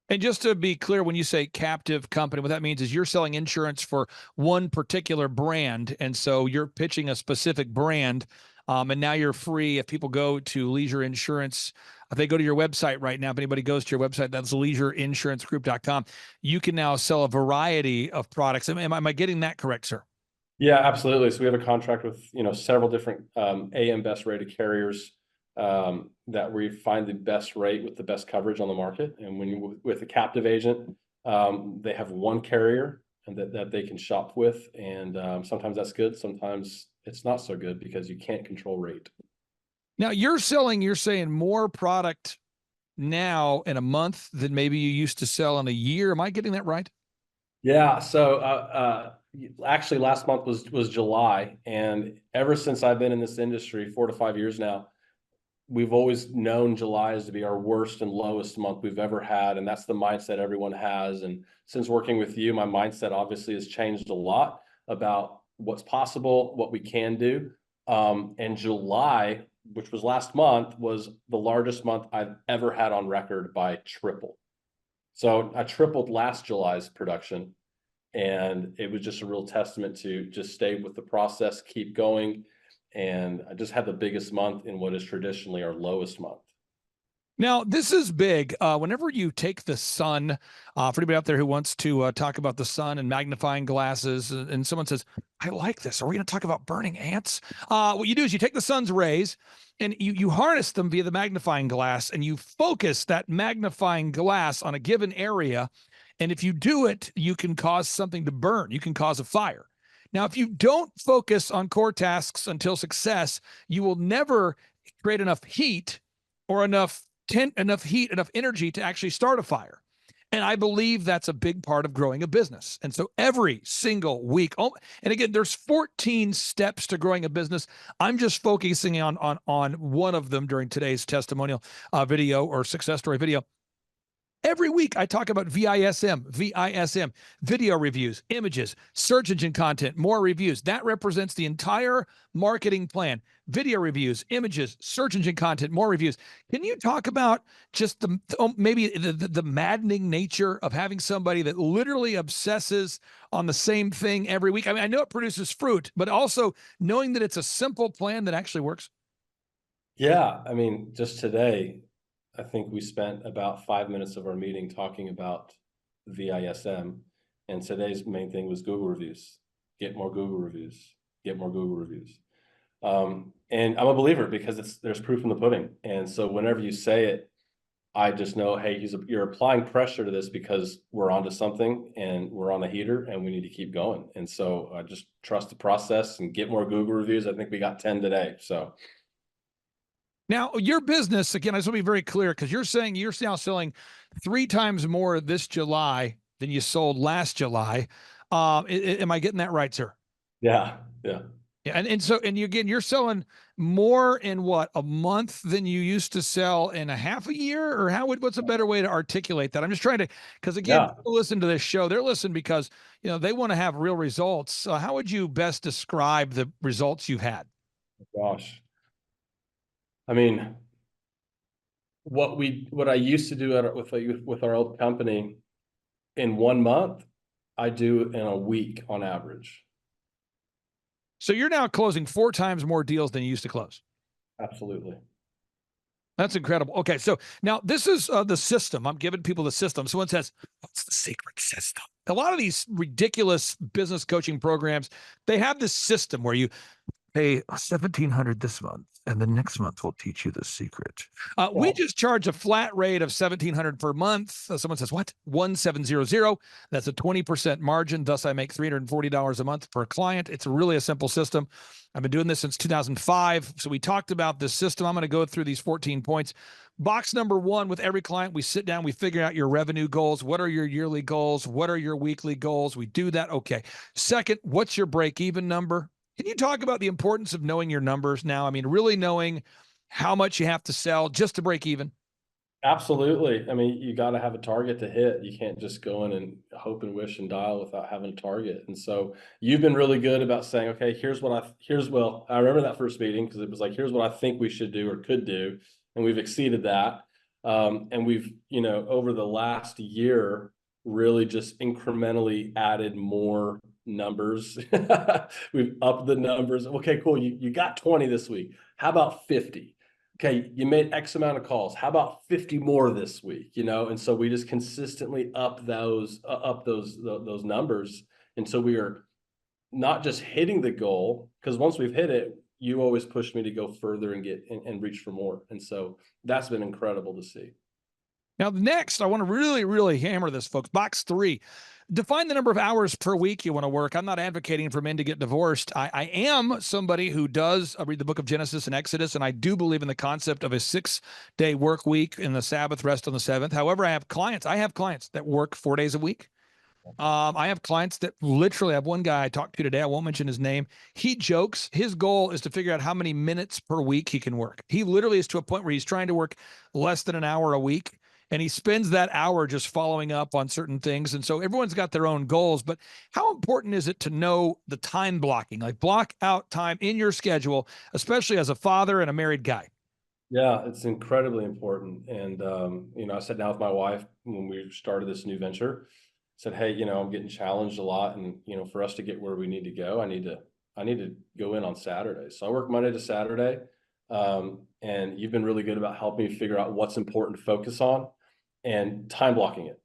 And just to be clear, when you say captive company, what that means is you're selling insurance for one particular brand. And so you're pitching a specific brand. And now you're free. If people go to Leisure Insurance, if they go to your website right now, if anybody goes to your website, that's leisureinsurancegroup.com, you can now sell a variety of products. Am I getting that correct, sir? Yeah, absolutely. So we have a contract with, several different AM best rated carriers that we find the best rate with the best coverage on the market. And when you with a captive agent, they have one carrier and that they can shop with. And sometimes that's good. Sometimes it's not so good because you can't control rate. Now you're saying more product now in a month than maybe you used to sell in a year. Am I getting that right? Yeah. So actually last month was July. And ever since I've been in this industry, 4 to 5 years now, we've always known July is to be our worst and lowest month we've ever had. And that's the mindset everyone has. And since working with you, my mindset obviously has changed a lot about what's possible, what we can do. And July, which was last month, was the largest month I've ever had on record by triple. So I tripled last July's production. And it was just a real testament to just stay with the process, keep going. And I just had the biggest month in what is traditionally our lowest month. Now, this is big. Whenever you take the sun, for anybody out there who wants to talk about the sun and magnifying glasses, and someone says, I like this. Are we going to talk about burning ants? What you do is you take the sun's rays and you harness them via the magnifying glass, and you focus that magnifying glass on a given area. And if you do it, you can cause something to burn. You can cause a fire. Now, if you don't focus on core tasks until success, you will never create enough heat or enough heat, enough energy to actually start a fire. And I believe that's a big part of growing a business. And so every single week, and again, there's 14 steps to growing a business. I'm just focusing on one of them during today's testimonial video or success story video. Every week, I talk about VISM, video reviews, images, search engine content, more reviews. That represents the entire marketing plan. Video reviews, images, search engine content, more reviews. Can you talk about just maybe the maddening nature of having somebody that literally obsesses on the same thing every week? I mean, I know it produces fruit, but also knowing that it's a simple plan that actually works. Yeah, I mean, just today, I think we spent about 5 minutes of our meeting talking about VISM, and today's main thing was Google reviews. Get more Google reviews. Get more Google reviews. And I'm a believer because there's proof in the pudding. And so whenever you say it, I just know, hey, you're applying pressure to this because we're onto something and we're on the heater and we need to keep going. And so I just trust the process and get more Google reviews. I think we got 10 today. So now your business, again, I just want to be very clear, because you're saying you're now selling 3 times more this July than you sold last July. Am I getting that right, sir? yeah. Yeah, and again, you're selling more in what, a month than you used to sell in a half a year, or what's a better way to articulate that? I'm just trying to, because again, people listen to this show, they're listening because they want to have real results. So how would you best describe the results you've had? Gosh, I mean, what I used to do with our old company in 1 month, I do in a week on average. So you're now closing 4 times more deals than you used to close. Absolutely. That's incredible. Okay, so now this is the system. I'm giving people the system. Someone says, what's the secret system? A lot of these ridiculous business coaching programs, they have this system where you pay $1,700 this month, and the next month we'll teach you the secret. We just charge a flat rate of $1,700 per month. Someone says, what? 1,700. That's a 20% margin. Thus, I make $340 a month per client. It's really a simple system. I've been doing this since 2005. So we talked about this system. I'm going to go through these 14 points. Box number 1, with every client, we sit down, we figure out your revenue goals. What are your yearly goals? What are your weekly goals? We do that. Okay. Second, what's your break-even number? Can you talk about the importance of knowing your numbers now? I mean, really knowing how much you have to sell just to break even? Absolutely. I mean, you got to have a target to hit. You can't just go in and hope and wish and dial without having a target. And so you've been really good about saying, okay, I remember that first meeting because it was like, here's what I think we should do or could do. And we've exceeded that. And we've, over the last year, really just incrementally added more numbers. We've upped the numbers. Okay, cool. You got 20 this week. How about 50? Okay, you made X amount of calls. How about 50 more this week? And so we just consistently up those numbers. And so we are not just hitting the goal, because once we've hit it, you always push me to go further and get and reach for more. And so that's been incredible to see. Now, next, I want to really, really hammer this, folks. Box 3, define the number of hours per week you want to work. I'm not advocating for men to get divorced. I am somebody who does read the book of Genesis and Exodus, and I do believe in the concept of a 6-day work week and the Sabbath rest on the 7th. However, I have clients that work 4 days a week. I have clients that literally, I have one guy I talked to today, I won't mention his name. He jokes, his goal is to figure out how many minutes per week he can work. He literally is to a point where he's trying to work less than an hour a week. And he spends that hour just following up on certain things. And so everyone's got their own goals, but how important is it to know the time blocking, like block out time in your schedule, especially as a father and a married guy? Yeah, it's incredibly important. And, I sat down with my wife when we started this new venture, said, hey, I'm getting challenged a lot. And, for us to get where we need to go, I need to go in on Saturdays. So I work Monday to Saturday. And you've been really good about helping me figure out what's important to focus on and time blocking it.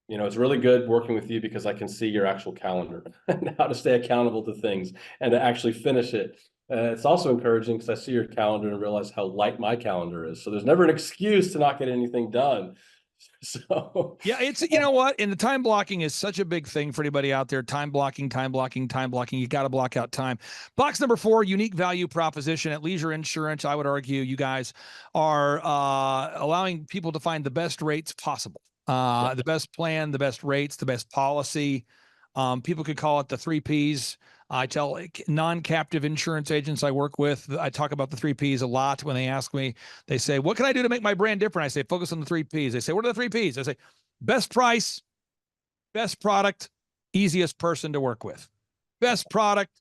It's really good working with you because I can see your actual calendar and how to stay accountable to things and to actually finish it. It's also encouraging because I see your calendar and realize how light my calendar is. So there's never an excuse to not get anything done. So yeah, it's, what? And the time blocking is such a big thing for anybody out there. Time blocking. You got to block out time. Box number 4, unique value proposition. At Leisure Insurance, I would argue you guys are allowing people to find the best rates possible. The best plan, the best rates, the best policy. People could call it the 3 Ps. I tell non-captive insurance agents I work with, I talk about the 3 Ps a lot. When they ask me, they say, what can I do to make my brand different? I say, focus on the 3 Ps. They say, what are the 3 Ps? I say, best price, best product, easiest person to work with. Best product,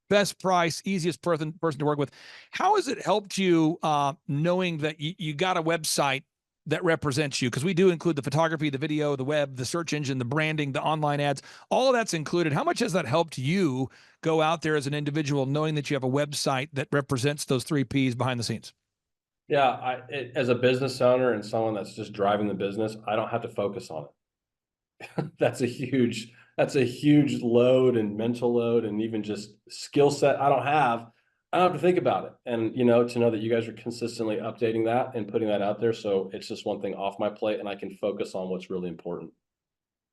best price, easiest person to work with. How has it helped you knowing that you got a website that represents you? Because we do include the photography, the video, the web, the search engine, the branding, the online ads, all of that's included. How much has that helped you go out there as an individual, knowing that you have a website that represents those 3 Ps behind the scenes? As a business owner and someone that's just driving the business, I don't have to focus on it. That's a huge load and mental load and even just skill set I don't have to think about it. And, to know that you guys are consistently updating that and putting that out there. So it's just one thing off my plate and I can focus on what's really important.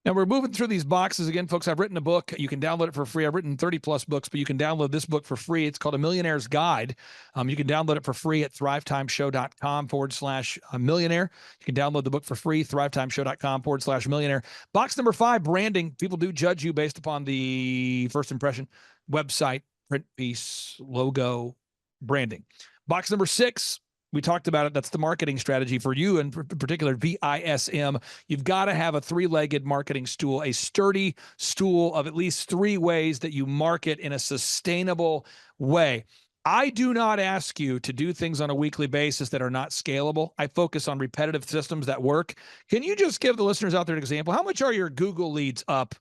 Now we're moving through these boxes again, folks. I've written a book. You can download it for free. I've written 30 plus books, but you can download this book for free. It's called A Millionaire's Guide. You can download it for free at thrivetimeshow.com/millionaire. You can download the book for free, thrivetimeshow.com/millionaire. Box number 5, branding. People do judge you based upon the first impression, website, print piece, logo, branding. Box number 6, we talked about it. That's the marketing strategy for you, in particular, VISM. You've got to have a 3-legged marketing stool, a sturdy stool of at least 3 ways that you market in a sustainable way. I do not ask you to do things on a weekly basis that are not scalable. I focus on repetitive systems that work. Can you just give the listeners out there an example? How much are your Google leads up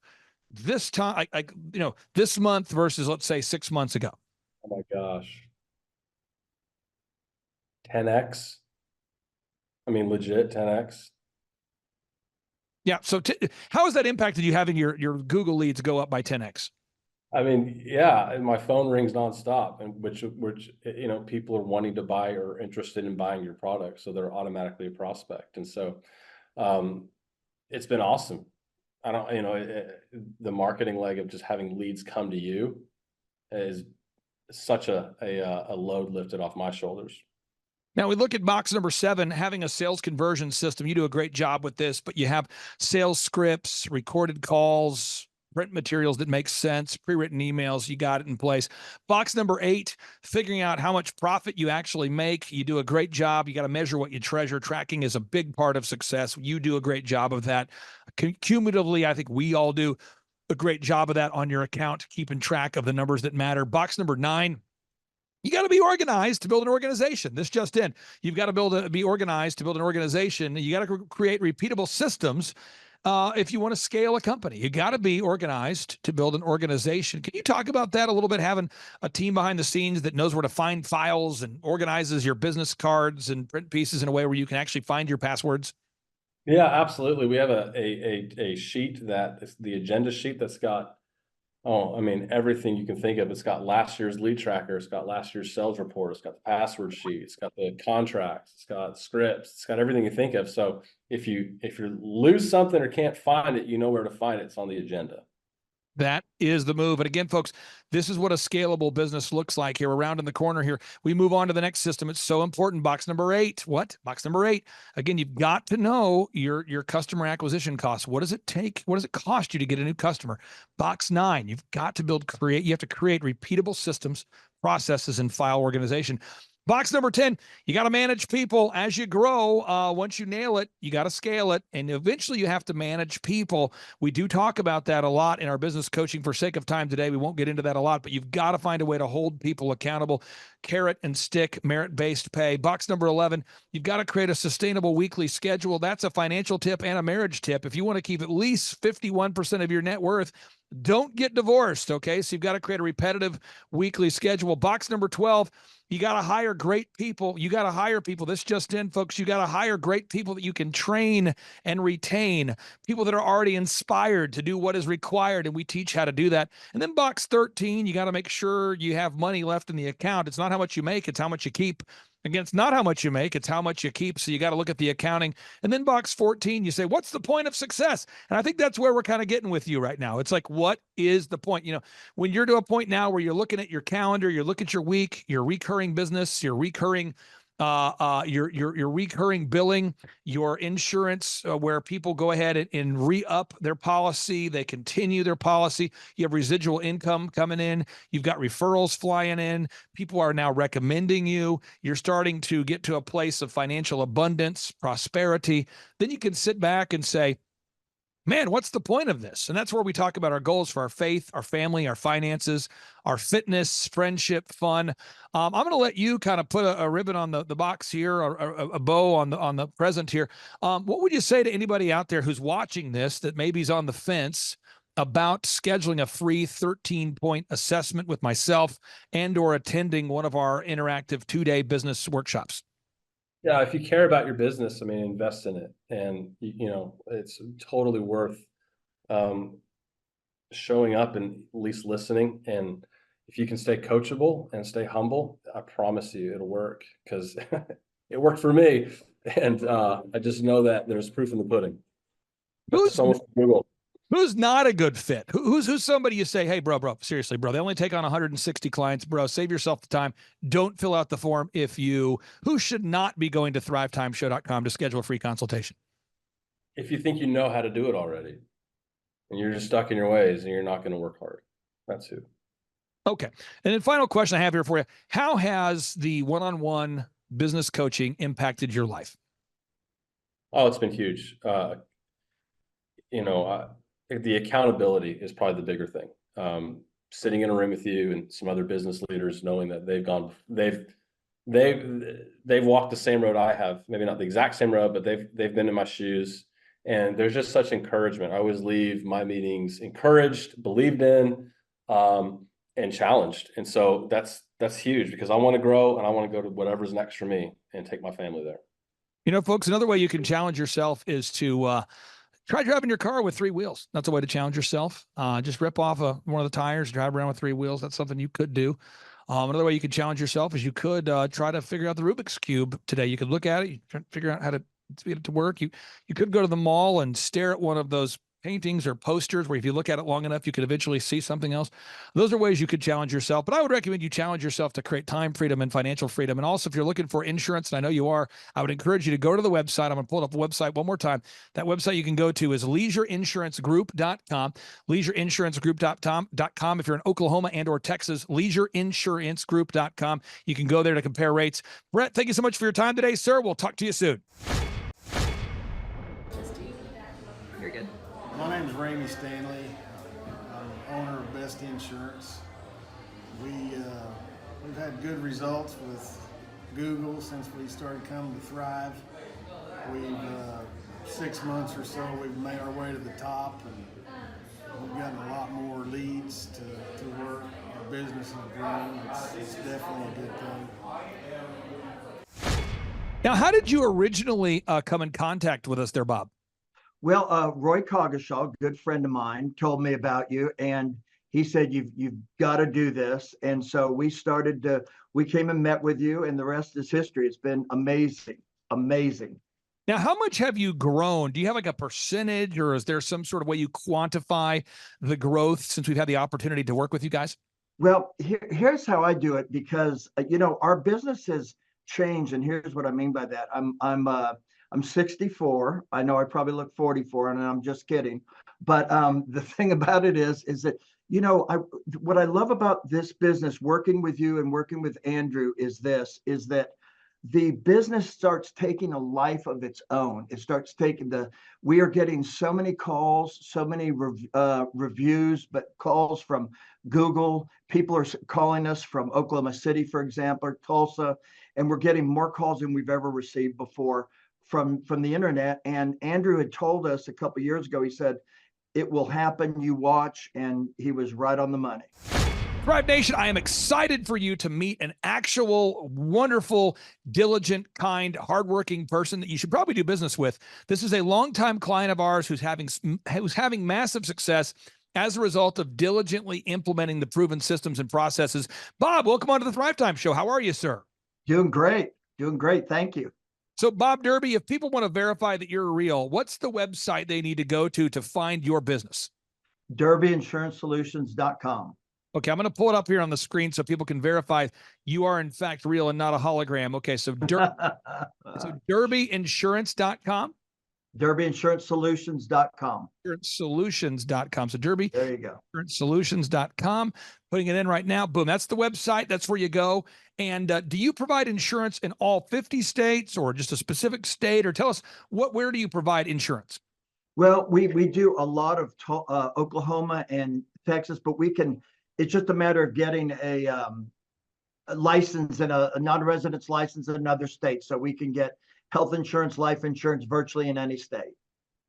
this time, this month versus, let's say, 6 months ago? Oh my gosh. 10x. I mean, legit 10x. Yeah. So how has that impacted you having your Google leads go up by 10x? I mean, yeah, and my phone rings nonstop, and which people are wanting to buy or interested in buying your product, so they're automatically a prospect. And so, it's been awesome. I don't, the marketing leg of just having leads come to you is such a load lifted off my shoulders. Now we look at box number 7, having a sales conversion system. You do a great job with this, but you have sales scripts, recorded calls, print materials that make sense, pre-written emails. You got it in place. Box number 8, figuring out how much profit you actually make. You do a great job. You got to measure what you treasure. Tracking is a big part of success. You do a great job of that. Cumulatively, I think we all do a great job of that on your account, keeping track of the numbers that matter. Box number 9, you got to be organized to build an organization. This just in. You've got to be organized to build an organization. You got to create repeatable systems if you want to scale a company. You got to be organized to build an organization. Can you talk about that a little bit, having a team behind the scenes that knows where to find files and organizes your business cards and print pieces in a way where you can actually find your passwords? Yeah, absolutely. We have a sheet that is the agenda sheet that's got everything you can think of. It's got last year's lead tracker. It's got last year's sales report. It's got the password sheet. It's got the contracts. It's got scripts. It's got everything you think of. So if you lose something or can't find it, you know where to find it. It's on the agenda. That is the move. And again, folks, this is what a scalable business looks like here. Around in the corner here. We move on to the next system. It's so important. Box number 8. What? Box number 8. Again, you've got to know your customer acquisition costs. What does it take? What does it cost you to get a new customer? Box 9. You've got to you have to create repeatable systems, processes, and file organization. Box number 10, you got to manage people as you grow. Once you nail it, you got to scale it. And eventually you have to manage people. We do talk about that a lot in our business coaching. For sake of time today, we won't get into that a lot, but you've got to find a way to hold people accountable. Carrot and stick, merit-based pay. Box number 11, you've got to create a sustainable weekly schedule. That's a financial tip and a marriage tip. If you want to keep at least 51% of your net worth, don't get divorced, okay? So you've got to create a repetitive weekly schedule. Box number 12, you got to hire great people. You got to hire people. This just in, folks. You got to hire great people that you can train and retain, people that are already inspired to do what is required, and we teach how to do that. And then box 13, you got to make sure you have money left in the account. It's not how much you make, it's how much you keep. Again, it's not how much you make, it's how much you keep. So you got to look at the accounting. And then box 14, you say, what's the point of success? And I think that's where we're kind of getting with you right now. It's like, what is the point? When you're to a point now where you're looking at your calendar, you're looking at your week, your recurring business, your recurring your recurring billing, your insurance, where people go ahead and re-up their policy, they continue their policy. You have residual income coming in. You've got referrals flying in. People are now recommending you. You're starting to get to a place of financial abundance, prosperity. Then you can sit back and say, man, what's the point of this? And that's where we talk about our goals for our faith, our family, our finances, our fitness, friendship, fun. I'm going to let you kind of put a ribbon on the box here, or a bow on the present here. What would you say to anybody out there who's watching this that maybe is on the fence about scheduling a free 13-point assessment with myself and or attending one of our interactive 2-day business workshops? Yeah, if you care about your business, I mean, invest in it, and you know, it's totally worth um, showing up and at least listening. And if you can stay coachable and stay humble, I promise you it'll work, because it worked for me. And I just know that there's proof in the pudding. That's Who's almost Google. Who's not a good fit? Who's somebody you say, hey, bro, seriously, bro, they only take on 160 clients, bro, save yourself the time. Don't fill out the form who should not be going to thrivetimeshow.com to schedule a free consultation? If you think you know how to do it already and you're just stuck in your ways and you're not going to work hard, that's who. Okay. And then final question I have here for you. How has the one-on-one business coaching impacted your life? Oh, it's been huge. You know, the accountability is probably the bigger thing. Sitting in a room with you and some other business leaders, knowing that they've walked the same road I have, maybe not the exact same road, but they've been in my shoes, and there's just such encouragement. I always leave my meetings encouraged, believed in, and challenged. And so that's huge, because I want to grow and I want to go to whatever's next for me and take my family there. You know, folks, another way you can challenge yourself is to try driving your car with 3 wheels. That's a way to challenge yourself. Just rip off one of the tires, drive around with 3 wheels. That's something you could do. Another way you could challenge yourself is you could try to figure out the Rubik's Cube today. You could look at it, you try to figure out how to get it to work. You could go to the mall and stare at one of those paintings or posters where if you look at it long enough, you could eventually see something else. Those are ways you could challenge yourself, but I would recommend you challenge yourself to create time freedom and financial freedom. And also, if you're looking for insurance, and I know you are, I would encourage you to go to the website. I'm going to pull up the website one more time. That website you can go to is leisureinsurancegroup.com, leisureinsurancegroup.com. If you're in Oklahoma and or Texas, leisureinsurancegroup.com. You can go there to compare rates. Brett, thank you so much for your time today, sir. We'll talk to you soon. You're good. My name is Ramey Stanley. I'm owner of Best Insurance. We've had good results with Google since we started coming to Thrive. We've 6 months or so, we've made our way to the top, and we've gotten a lot more leads to work. Our business has grown. It's definitely a good thing. Now, how did you originally come in contact with us there, Bob? Well, Roy Coggeshall, good friend of mine, told me about you, and he said you've got to do this. And so we came and met with you, and the rest is history. It's been amazing. Now, how much have you grown? Do you have like a percentage, or is there some sort of way you quantify the growth since we've had the opportunity to work with you guys? Well, here's how I do it, because our business has changed, and here's what I mean by that. I'm 64. I know I probably look 44, and I'm just kidding. But the thing about it is that, what I love about this business, working with you and working with Andrew, is that the business starts taking a life of its own. It starts taking we are getting so many calls, so many reviews, but calls from Google. People are calling us from Oklahoma City, for example, or Tulsa, and we're getting more calls than we've ever received before from the internet. And Andrew had told us a couple of years ago, he said, it will happen, you watch, and he was right on the money. Thrive Nation, I am excited for you to meet an actual wonderful, diligent, kind, hardworking person that you should probably do business with. This is a longtime client of ours who's having massive success as a result of diligently implementing the proven systems and processes. Bob, welcome on to the Thrivetime Show. How are you, sir? Doing great. Thank you. So, Bob Derby, if people want to verify that you're real, what's the website they need to go to find your business? DerbyInsuranceSolutions.com. Okay, I'm going to pull it up here on the screen so people can verify you are in fact real and not a hologram. Okay, so DerbyInsurance.com. DerbyInsuranceSolutions.com. Solutions.com. So Derby. There you go. Solutions.com. Putting it in right now. Boom. That's the website. That's where you go. And do you provide insurance in all 50 states or just a specific state? Or tell us where do you provide insurance? Well, we do a lot of Oklahoma and Texas, but it's just a matter of getting a license and a non-residence license in another state, so we can get health insurance, life insurance virtually in any state.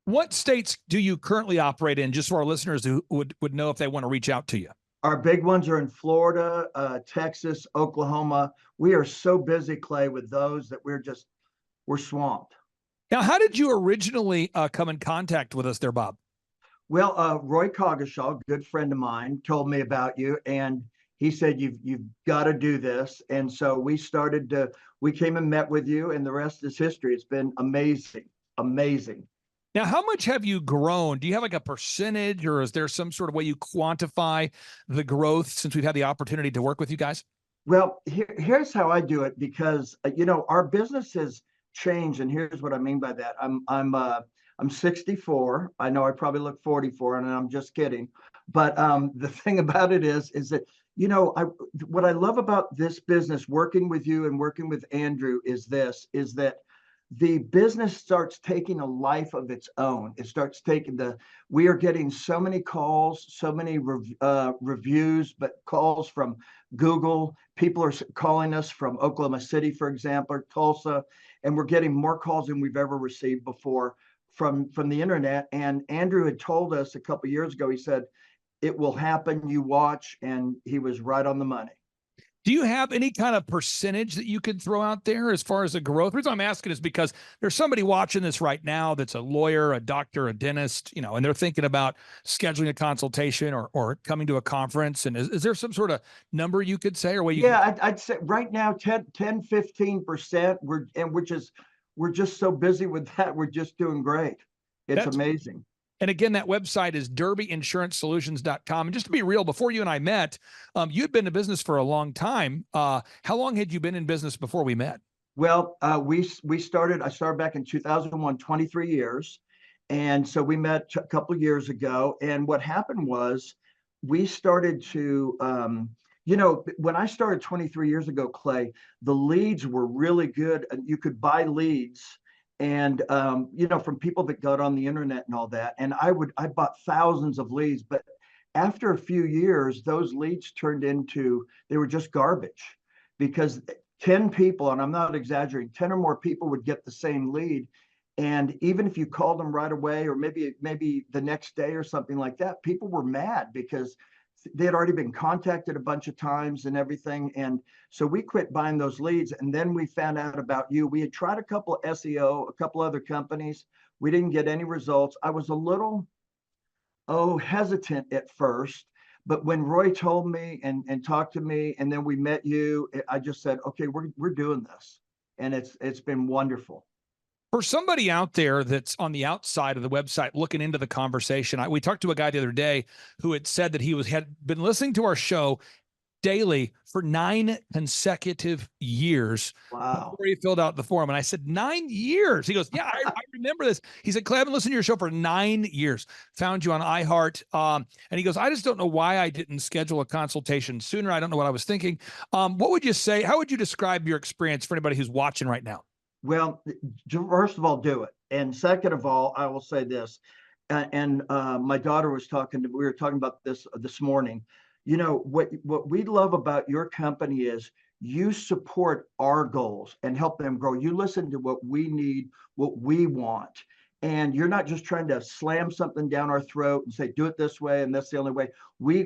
What states do you currently operate in, just so our listeners who would know if they want to reach out to you? Our big ones are in Florida, Texas, Oklahoma. We are so busy, Clay, with those that we're just we're swamped. Now, how did you originally come in contact with us there, Bob? Well, Roy Coggeshall, good friend of mine, told me about you, and he said you've got to do this. And so we came and met with you, and the rest is history. It's been amazing, amazing. Now, how much have you grown? Do you have like a percentage, or is there some sort of way you quantify the growth since we've had the opportunity to work with you guys? Well, here's how I do it, because our business has changed, and here's what I mean by that. I'm 64. I know I probably look 44, and I'm just kidding. But the thing about it is that what I love about this business, working with you and working with Andrew, is that the business starts taking a life of its own. It starts taking we are getting so many calls, so many reviews, but calls from Google. People are calling us from Oklahoma City, for example, or Tulsa, and we're getting more calls than we've ever received before from the internet. And Andrew had told us a couple of years ago, he said, it will happen, you watch, and he was right on the money. Do you have any kind of percentage that you could throw out there as far as the growth? The reason I'm asking is because there's somebody watching this right now that's a lawyer, a doctor, a dentist, and they're thinking about scheduling a consultation or coming to a conference. And is there some sort of number you could say, or way you? Yeah, I'd say right now 15%. We're just so busy with that. We're just doing great. It's amazing. And again, that website is DerbyInsuranceSolutions.com. And just to be real, before you and I met, you'd been in business for a long time. How long had you been in business before we met? Well, I started back in 2001, 23 years. And so we met a couple of years ago. And what happened was we started to, when I started 23 years ago, Clay, the leads were really good. You could buy leads, and from people that got on the internet and all that. And I bought thousands of leads, but after a few years, those leads turned into, they were just garbage, because 10 people, and I'm not exaggerating, 10 or more people would get the same lead. And even if you called them right away, or maybe the next day or something like that, people were mad because they had already been contacted a bunch of times and everything. And so we quit buying those leads. And then we found out about you. We had tried a couple of SEO, a couple other companies. We didn't get any results. I was a little, hesitant at first. But when Roy told me and talked to me, and then we met you, I just said, okay, we're doing this. And it's been wonderful. For somebody out there that's on the outside of the website looking into the conversation, we talked to a guy the other day who had said that he had been listening to our show daily for 9 consecutive years. Wow. Before he filled out the form. And I said, 9 years? He goes, yeah, I remember this. He said, Clay, I've been listening to your show for 9 years. Found you on iHeart. And he goes, I just don't know why I didn't schedule a consultation sooner. I don't know what I was thinking. What would you say? How would you describe your experience for anybody who's watching right now? Well, first of all, do it. And second of all, I will say this, and my daughter was we were talking about this morning. What we love about your company is you support our goals and help them grow. You listen to what we need, what we want. And you're not just trying to slam something down our throat and say, do it this way, and that's the only way. We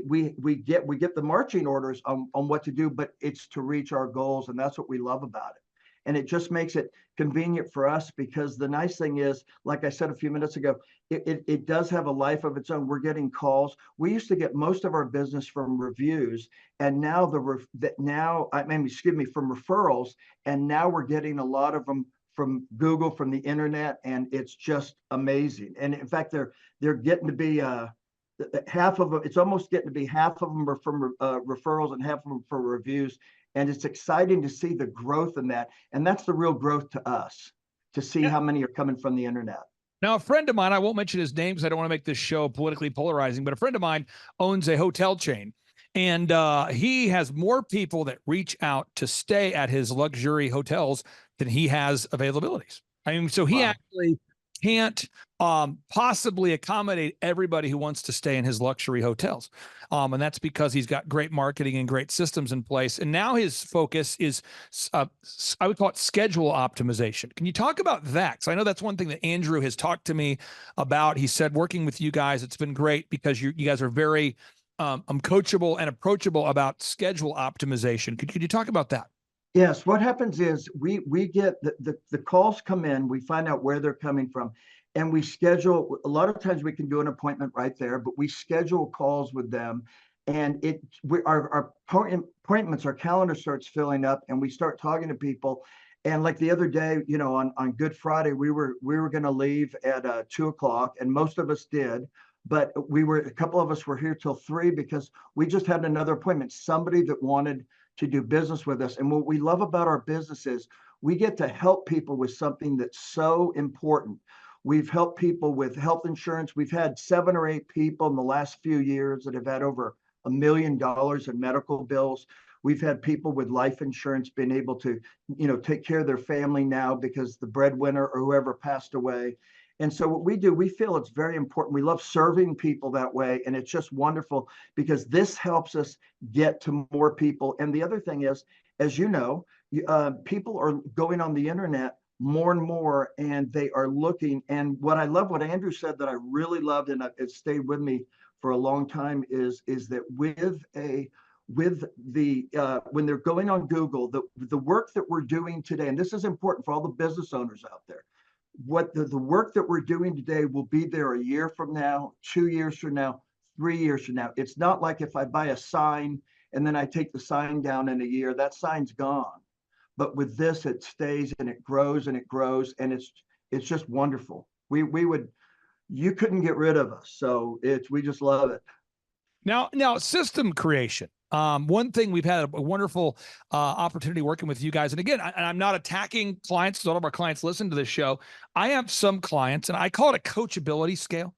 get the marching orders on what to do, but it's to reach our goals, and that's what we love about it. And it just makes it convenient for us, because the nice thing is, like I said a few minutes ago, it does have a life of its own. We're getting calls. We used to get most of our business from reviews, and now from referrals, and now we're getting a lot of them from Google, from the internet, and it's just amazing. And in fact, they're getting to be half of them. It's almost getting to be half of them are from referrals and half of them for reviews. And it's exciting to see the growth in that. And that's the real growth to us, to see how many are coming from the internet. Now, a friend of mine, I won't mention his name because I don't want to make this show politically polarizing, but a friend of mine owns a hotel chain. And he has more people that reach out to stay at his luxury hotels than he has availabilities. I mean, so he actually can't possibly accommodate everybody who wants to stay in his luxury hotels. And that's because he's got great marketing and great systems in place. And now his focus is, I would call it schedule optimization. Can you talk about that? So I know that's one thing that Andrew has talked to me about. He said, working with you guys, it's been great because you guys are very coachable and approachable about schedule optimization. Could you talk about that? Yes, what happens is we get the calls come in, we find out where they're coming from, and we schedule. A lot of times we can do an appointment right there, but we schedule calls with them, and our appointments, our calendar starts filling up, and we start talking to people. And like the other day, on Good Friday, we were going to leave at 2 o'clock, and most of us did, but a couple of us were here till 3 because we just had another appointment. Somebody that wanted to do business with us. And what we love about our business is we get to help people with something that's so important. We've helped people with health insurance. We've had 7 or 8 people in the last few years that have had over $1 million in medical bills. We've had people with life insurance being able to, take care of their family now because the breadwinner or whoever passed away. And so what we do, we feel it's very important. We love serving people that way. And it's just wonderful because this helps us get to more people. And the other thing is, as you know, people are going on the internet more and more, and they are looking. And what I love, what Andrew said that I really loved, and it stayed with me for a long time, is that when they're going on Google, the work that we're doing today, and this is important for all the business owners out there, what the work that we're doing today will be there a year from now, 2 years from now, 3 years from now. It's not like if I buy a sign and then I take the sign down in a year, that sign's gone. But with this, it stays and it grows and it grows, and it's just wonderful. You couldn't get rid of us. So we just love it. Now, system creation. One thing we've had a wonderful opportunity working with you guys. And again, I'm not attacking clients. All of our clients listen to this show. I have some clients, and I call it a coachability scale.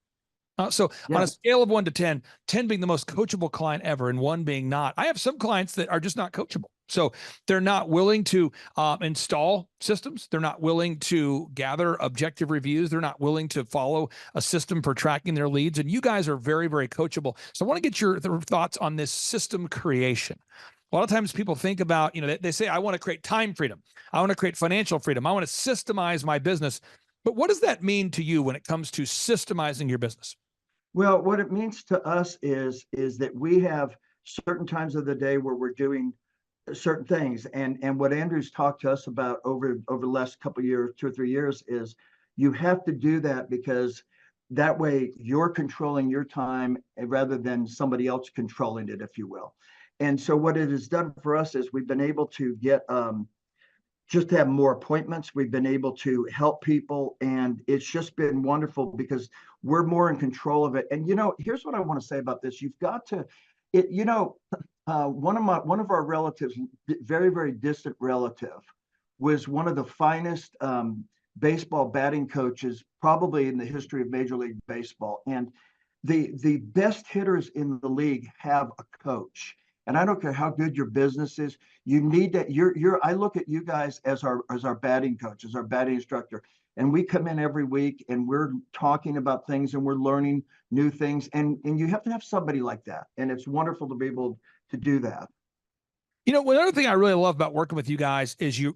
So on a scale of 1 to 10, 10 being the most coachable client ever and 1 being not, I have some clients that are just not coachable. So they're not willing to install systems. They're not willing to gather objective reviews. They're not willing to follow a system for tracking their leads. And you guys are very, very coachable. So I want to get your thoughts on this system creation. A lot of times people think about, they say, I want to create time freedom. I want to create financial freedom. I want to systemize my business. But what does that mean to you when it comes to systemizing your business? Well, what it means to us is that we have certain times of the day where we're doing certain things. And what Andrew's talked to us about over the last couple of years, 2 or 3 years, is you have to do that because that way you're controlling your time rather than somebody else controlling it, if you will. And so what it has done for us is we've been able to get just to have more appointments. We've been able to help people, and it's just been wonderful because we're more in control of it. And here's what I want to say about this. You've got to, one of our relatives, very, very distant relative, was one of the finest baseball batting coaches probably in the history of Major League Baseball. And the best hitters in the league have a coach. And I don't care how good your business is, you need that. I look at you guys as our batting coach, as our batting instructor. And we come in every week and we're talking about things and we're learning new things. And you have to have somebody like that. And it's wonderful to be able to do that. Another thing I really love about working with you guys is you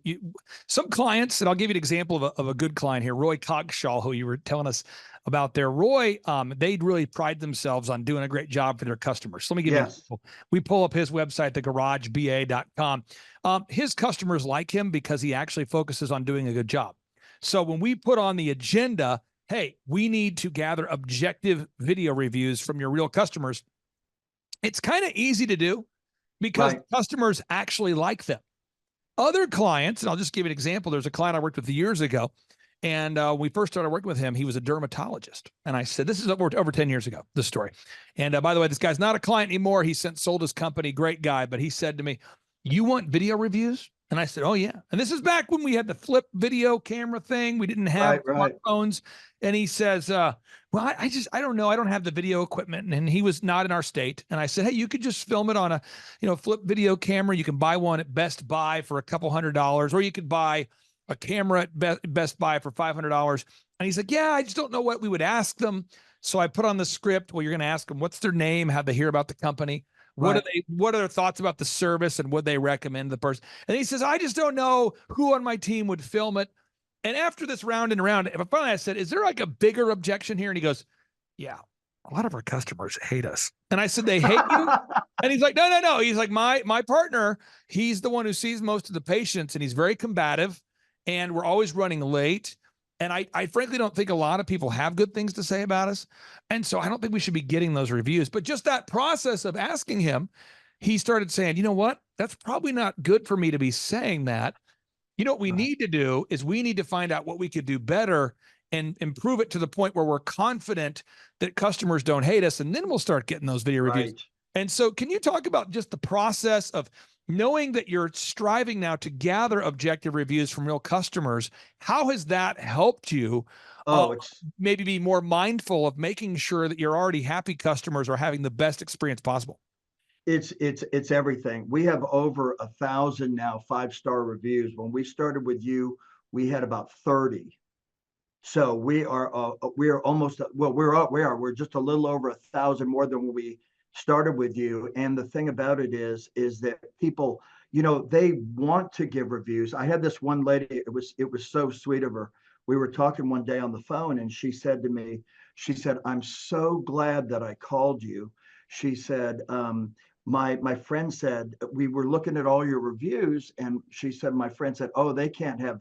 some clients, and I'll give you an example of a good client here, Roy Cogshaw, who you were telling us about there. Roy, they really pride themselves on doing a great job for their customers. So let me give you an example. We pull up his website, thegarageba.com. His customers like him because he actually focuses on doing a good job. So when we put on the agenda, hey, we need to gather objective video reviews from your real customers, it's kind of easy to do because customers actually like them. Other clients, and I'll just give you an example. There's a client I worked with years ago, and when we first started working with him, he was a dermatologist. And I said, this is over 10 years ago, this story. And by the way, this guy's not a client anymore. He sold his company, great guy. But he said to me, you want video reviews? And I said, oh, yeah. And this is back when we had the flip video camera thing. We didn't have smartphones. And he says, well, I don't know. I don't have the video equipment. And he was not in our state. And I said, hey, you could just film it on a, flip video camera. You can buy one at Best Buy for $200, or you could buy a camera at Best Buy for $500. And he's like, yeah, I just don't know what we would ask them. So I put on the script, well, you're going to ask them, what's their name? How'd they hear about the company? What are their thoughts about the service, and would they recommend the person? And he says, I just don't know who on my team would film it. And after this round and round, finally I said, is there like a bigger objection here? And he goes, yeah. a lot of our customers hate us. And I said, they hate you? And he's like, no. He's like, my partner, he's the one who sees most of the patients, and he's very combative, and we're always running late. And I frankly don't think a lot of people have good things to say about us. And so I don't think we should be getting those reviews. But just that process of asking him, he started saying, you know what? That's probably not good for me to be saying that. You know what we need to do is we need to find out what we could do better and improve it to the point where we're confident that customers don't hate us. And then we'll start getting those video reviews. Right. And so can you talk about just the process of knowing that you're striving now to gather objective reviews from real customers? How has that helped you maybe be more mindful of making sure that your already happy customers are having the best experience possible? It's everything. We have over 1,000 now 5-star reviews. When we started with you, we had about 30. So we are almost, well, we're just a little over 1,000 more than when we started with you. And the thing about it is that people, they want to give reviews. I had this one lady, it was so sweet of her. We were talking one day on the phone, and she said to me, I'm so glad that I called you. She said, my friend said, we were looking at all your reviews, and she said, my friend said, oh, they can't have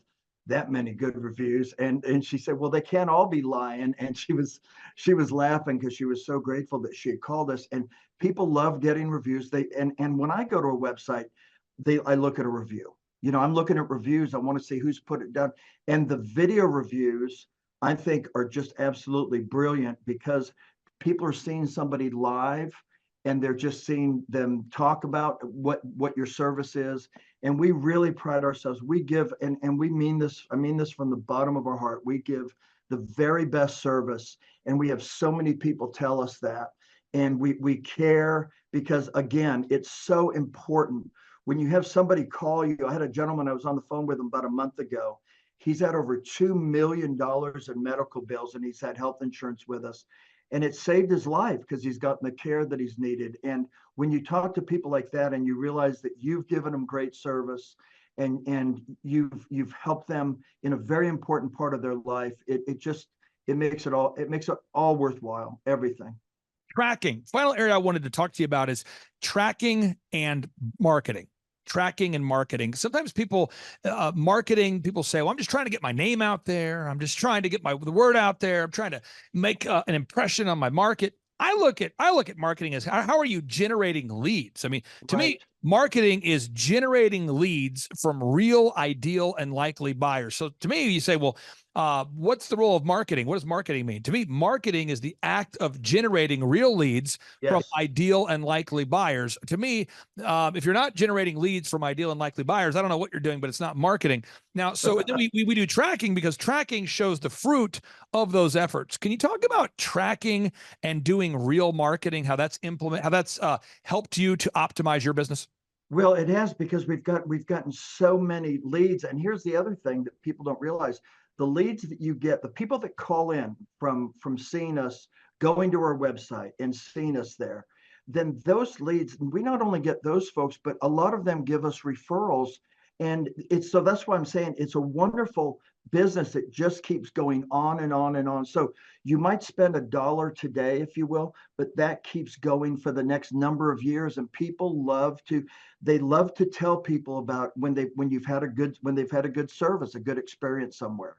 that many good reviews. And she said, well, they can't all be lying. And she was laughing because she was so grateful that she had called us. And people love getting reviews. And when I go to a website, I look at a review. I'm looking at reviews. I want to see who's put it down. And the video reviews, I think, are just absolutely brilliant because people are seeing somebody live, and they're just seeing them talk about what your service is. And we really pride ourselves. We give, and we mean this, I mean this from the bottom of our heart. We give the very best service. And we have so many people tell us that. And we care because, again, it's so important. When you have somebody call you, I had a gentleman, I was on the phone with him about a month ago. He's had over $2 million in medical bills, and he's had health insurance with us. And it saved his life because he's gotten the care that he's needed. And when you talk to people like that and you realize that you've given them great service and you've helped them in a very important part of their life, it makes it all worthwhile, everything. Tracking. Final area I wanted to talk to you about is tracking and marketing. Tracking and marketing. Sometimes people people say, well, I'm just trying to get my name out there. I'm just trying to get the word out there. I'm trying to make an impression on my market. I look at marketing as how are you generating leads? I mean, to me, marketing is generating leads from real, ideal, and likely buyers. So to me, you say, well, what's the role of marketing? What does marketing mean? To me, marketing is the act of generating real leads from ideal and likely buyers. To me, if you're not generating leads from ideal and likely buyers, I don't know what you're doing, but it's not marketing. Now, so then we do tracking because tracking shows the fruit of those efforts. Can you talk about tracking and doing real marketing, how that's helped you to optimize your business? Well, it has, because we've gotten so many leads. And here's the other thing that people don't realize. The leads that you get, the people that call in from seeing us, going to our website and seeing us there, then those leads, we not only get those folks, but a lot of them give us referrals. And so that's why I'm saying it's a wonderful business that just keeps going on and on and on. So you might spend $1 today, if you will, but that keeps going for the next number of years. And people love to tell people about when they've had a good service, a good experience somewhere.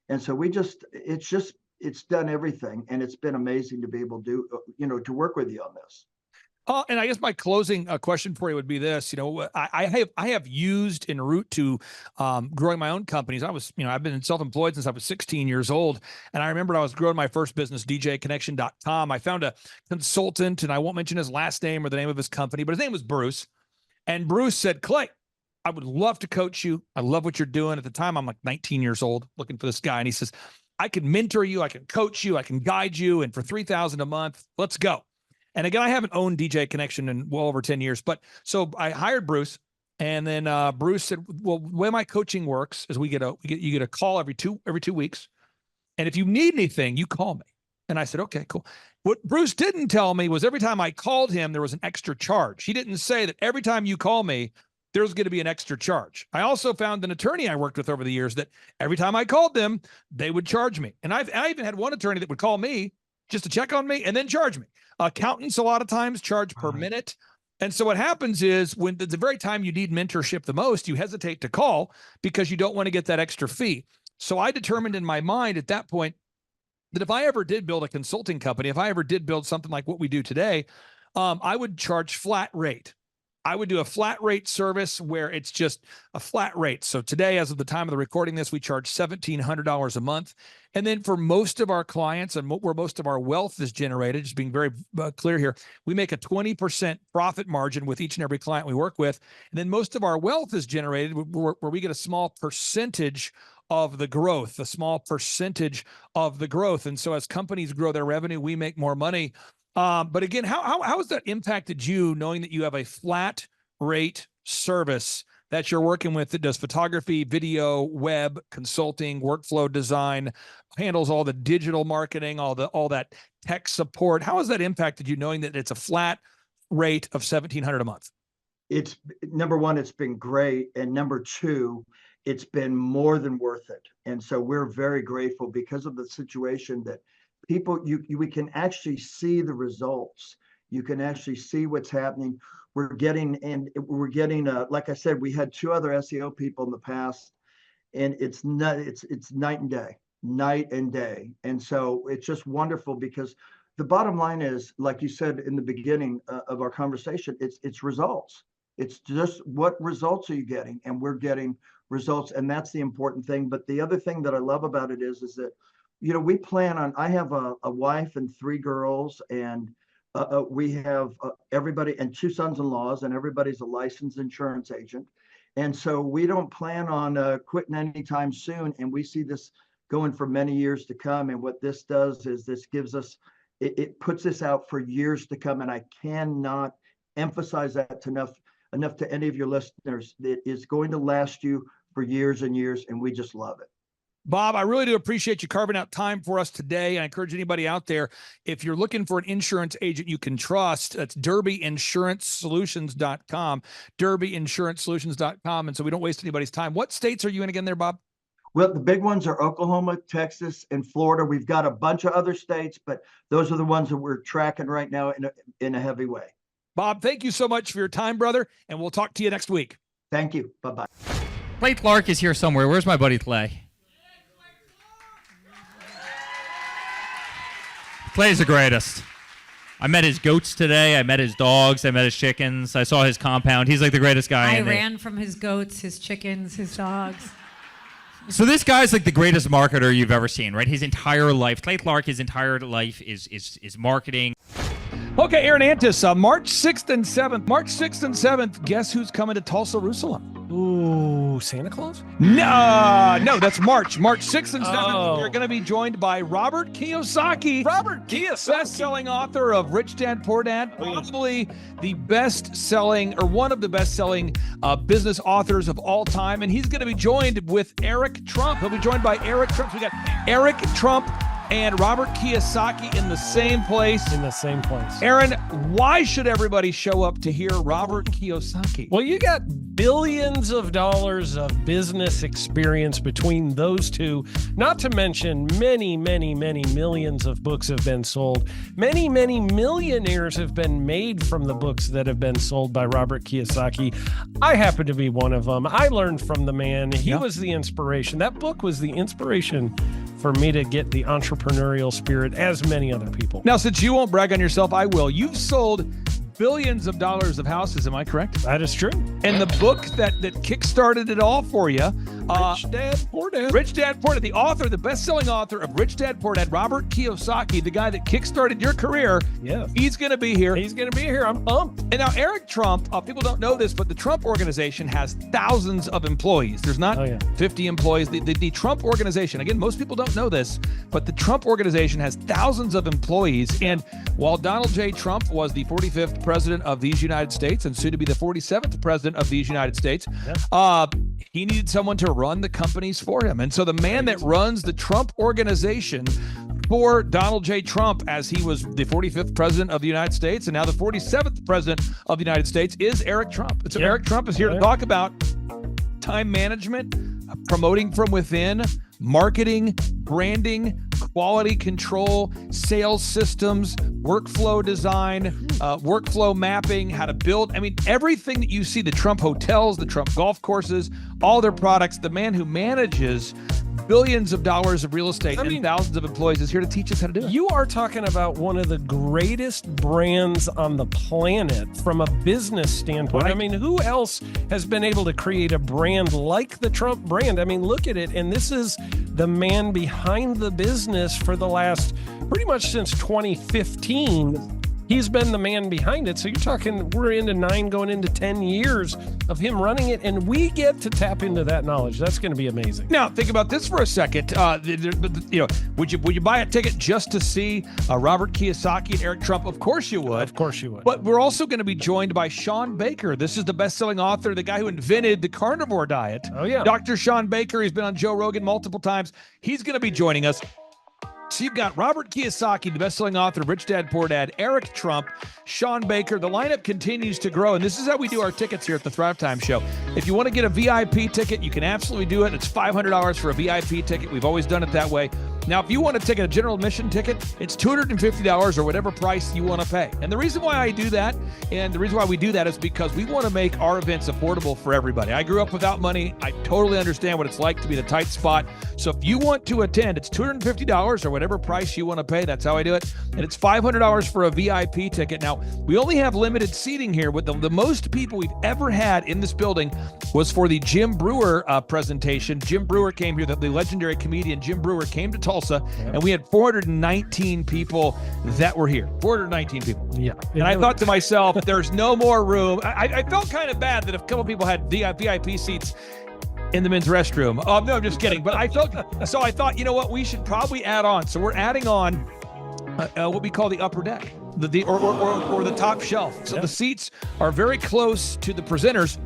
And so it's done everything. And it's been amazing to be able to to work with you on this. And I guess my closing question for you would be this: I have used en route to growing my own companies. I've been self-employed since I was 16 years old, and I remember I was growing my first business, DJConnection.com. I found a consultant, and I won't mention his last name or the name of his company, but his name was Bruce. And Bruce said, "Clay, I would love to coach you. I love what you're doing." At the time, I'm like 19 years old, looking for this guy, and he says, "I can mentor you, I can coach you, I can guide you, and for $3,000 a month, let's go." And again, I haven't owned DJ Connection in well over 10 years, but so I hired Bruce, and then Bruce said, "Well, the way my coaching works is you get a call every two weeks, and if you need anything, you call me." And I said, "Okay, cool." What Bruce didn't tell me was every time I called him, there was an extra charge. He didn't say that every time you call me, there's going to be an extra charge. I also found an attorney I worked with over the years that every time I called them, they would charge me. And I even had one attorney that would call me just to check on me and then charge me. Accountants a lot of times charge per minute. And so what happens is when at the very time you need mentorship the most, you hesitate to call because you don't want to get that extra fee. So I determined in my mind at that point that if I ever did build a consulting company, if I ever did build something like what we do today, I would charge flat rate. I would do a flat rate service where it's just a flat rate. So today, as of the time of the recording this, we charge $1,700 a month. And then for most of our clients and where most of our wealth is generated, just being very clear here, we make a 20% profit margin with each and every client we work with. And then most of our wealth is generated where we get a small percentage of the growth, a small percentage of the growth. And so as companies grow their revenue, we make more money. But again, how has that impacted you, knowing that you have a flat rate service that you're working with that does photography, video, web, consulting, workflow design, handles all the digital marketing, all that tech support? How has that impacted you, knowing that it's a flat rate of $1,700 a month? It's number one, it's been great, and number two, it's been more than worth it. And so we're very grateful because of the situation that people, we can actually see the results. You can actually see what's happening. We're getting, like I said, we had 2 other SEO people in the past, and it's night and day. And so it's just wonderful because the bottom line is, like you said in the beginning of our conversation, it's results. It's just what results are you getting? And we're getting results, and that's the important thing. But the other thing that I love about it is that, we plan on, I have a wife and 3 girls, and we have everybody and 2 sons-in-laws, and everybody's a licensed insurance agent. And so we don't plan on quitting anytime soon. And we see this going for many years to come. And what this does is this gives us, it puts this out for years to come. And I cannot emphasize that enough to any of your listeners. It is going to last you for years and years, and we just love it. Bob, I really do appreciate you carving out time for us today. I encourage anybody out there, if you're looking for an insurance agent you can trust, that's DerbyInsuranceSolutions.com, DerbyInsuranceSolutions.com. And so we don't waste anybody's time. What states are you in again there, Bob? Well, the big ones are Oklahoma, Texas, and Florida. We've got a bunch of other states, but those are the ones that we're tracking right now in a heavy way. Bob, thank you so much for your time, brother, and we'll talk to you next week. Thank you. Bye-bye. Clay Clark is here somewhere. Where's my buddy Clay? Clay's the greatest. I met his goats today. I met his dogs. I met his chickens. I saw his compound. He's like the greatest guy. I ran from his goats, his chickens, his dogs. So this guy's like the greatest marketer you've ever seen, right? His entire life, Clay Clark, his entire life is marketing. Okay, Aaron Antis, March 6th and 7th. March 6th and 7th, guess who's coming to Tulsa, Jerusalem? Ooh, Santa Claus? No, that's March 6th and 7th. You're going to be joined by Robert Kiyosaki. Robert Kiyosaki. Best-selling author of Rich Dad, Poor Dad. Probably the best-selling, or one of the best-selling business authors of all time. And he's going to be joined with Eric Trump. He'll be joined by Eric Trump. So we got Eric Trump and Robert Kiyosaki in the same place. Aaron, why should everybody show up to hear Robert Kiyosaki? Well, you got billions of dollars of business experience between those two, not to mention many, many, many millions of books have been sold. Many, many millionaires have been made from the books that have been sold by Robert Kiyosaki. I happen to be one of them. I learned from the man. He was the inspiration. That book was the inspiration for me to get the entrepreneurial spirit, as many other people. Now, since you won't brag on yourself, I will. You've sold billions of dollars of houses, am I correct? That is true. And the book that kickstarted it all for you, Rich Dad, Poor Dad. Rich Dad, Poor Dad, the author, the best-selling author of Rich Dad, Poor Dad, Robert Kiyosaki, the guy that kickstarted your career. Yeah, he's going to be here. I'm pumped. And now Eric Trump, people don't know this, but the Trump organization has thousands of employees. There's not 50 employees. The Trump organization, again, most people don't know this, but the Trump organization has thousands of employees. And while Donald J. Trump was the 45th president of these United States and soon to be the 47th president of these United States, he needed someone to run the companies for him. And so the man that runs the Trump organization for Donald J. Trump, as he was the 45th president of the United States and now the 47th president of the United States, is Eric Trump. And so Eric Trump is here to talk about time management, promoting from within, marketing, branding, quality control, sales systems, workflow design, workflow mapping, how to build. I mean, everything that you see, the Trump hotels, the Trump golf courses, all their products, the man who manages billions of dollars of real estate and thousands of employees is here to teach us how to do it. You are talking about one of the greatest brands on the planet from a business standpoint. Right. I mean, who else has been able to create a brand like the Trump brand? I mean, look at it. And this is the man behind the business for the last pretty much since 2015. He's been the man behind it. So you're talking, we're into 9 going into 10 years of him running it, and we get to tap into that knowledge. That's going to be amazing. Now, think about this for a second. Would you buy a ticket just to see Robert Kiyosaki and Eric Trump? Of course you would. Of course you would. But we're also going to be joined by Sean Baker. This is the best-selling author, the guy who invented the carnivore diet. Oh, yeah. Dr. Sean Baker. He's been on Joe Rogan multiple times. He's going to be joining us. So you've got Robert Kiyosaki, the best-selling author of Rich Dad, Poor Dad, Eric Trump, Sean Baker. The lineup continues to grow, and this is how we do our tickets here at the Thrivetime Show. If you want to get a VIP ticket, you can absolutely do it. It's $500 for a VIP ticket. We've always done it that way. Now, if you want to take a general admission ticket, it's $250 or whatever price you want to pay. And the reason why I do that, and the reason why we do that is because we want to make our events affordable for everybody. I grew up without money. I totally understand what it's like to be in a tight spot. So if you want to attend, it's $250 or whatever price you want to pay. That's how I do it. And it's $500 for a VIP ticket. Now, we only have limited seating here. With the most people we've ever had in this building was for the Jim Brewer presentation. Jim Brewer came here, the legendary comedian Jim Brewer came to Tulsa, and we had 419 people that were here. 419 people. Yeah. And I thought to myself, there's no more room. I felt kind of bad that if a couple people had VIP seats in the men's restroom. No, I'm just kidding. But I thought, you know what, we should probably add on. So we're adding on what we call the upper deck, or the top shelf. So the seats are very close to the presenters,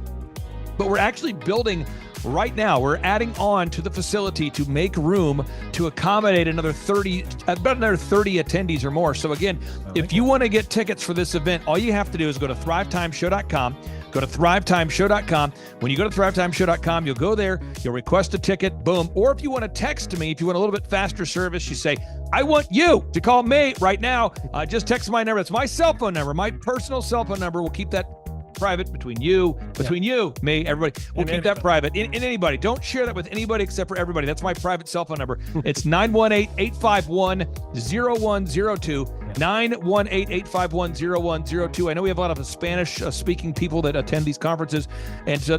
but we're actually building right now. We're adding on to the facility to make room to accommodate about another 30 attendees or more. So again, if you want to get tickets for this event, all you have to do is go to thrivetimeshow.com. Go to thrivetimeshow.com. When you go to thrivetimeshow.com, you'll go there, you'll request a ticket, boom. Or if you want to text me, if you want a little bit faster service, you say, I want you to call me right now. Just text my number. That's my cell phone number, my personal cell phone number. We'll keep that private between you, me, everybody. We'll keep that private. And anybody, don't share that with anybody except for everybody. That's my private cell phone number. It's 918-851-0102. 918-851-0102. I know we have a lot of Spanish-speaking people that attend these conferences, and to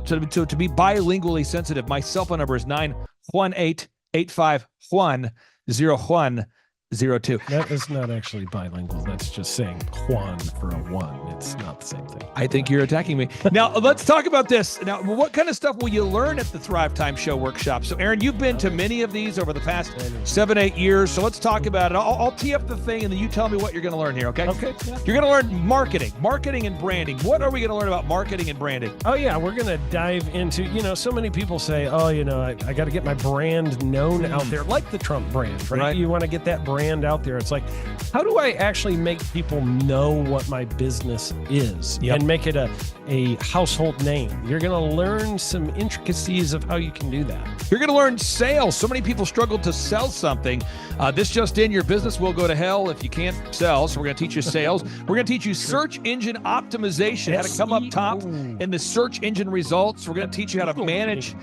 be bilingually sensitive, my cell phone number is 918-851-0102. That is not actually bilingual. That's just saying Juan for a one. It's not the same thing. I think you're attacking me. Now, let's talk about this. Now, what kind of stuff will you learn at the Thrivetime Show workshop? So, Aaron, you've been to many of these over the past 7-8 years. So let's talk about it. I'll tee up the thing, and then you tell me what you're going to learn here, okay? Okay. Yeah. You're going to learn marketing and branding. What are we going to learn about marketing and branding? Oh, yeah. We're going to dive into, so many people say, I got to get my brand known out there, like the Trump brand, right? You want to get that brand out there. It's like, how do I actually make people know what my business is and make it a household name? You're going to learn some intricacies of how you can do that. You're going to learn sales. So many people struggle to sell something. This just in, your business will go to hell if you can't sell. So we're going to teach you sales. We're going to teach you search engine optimization, how to come up top in the search engine results. We're going to teach you how to manage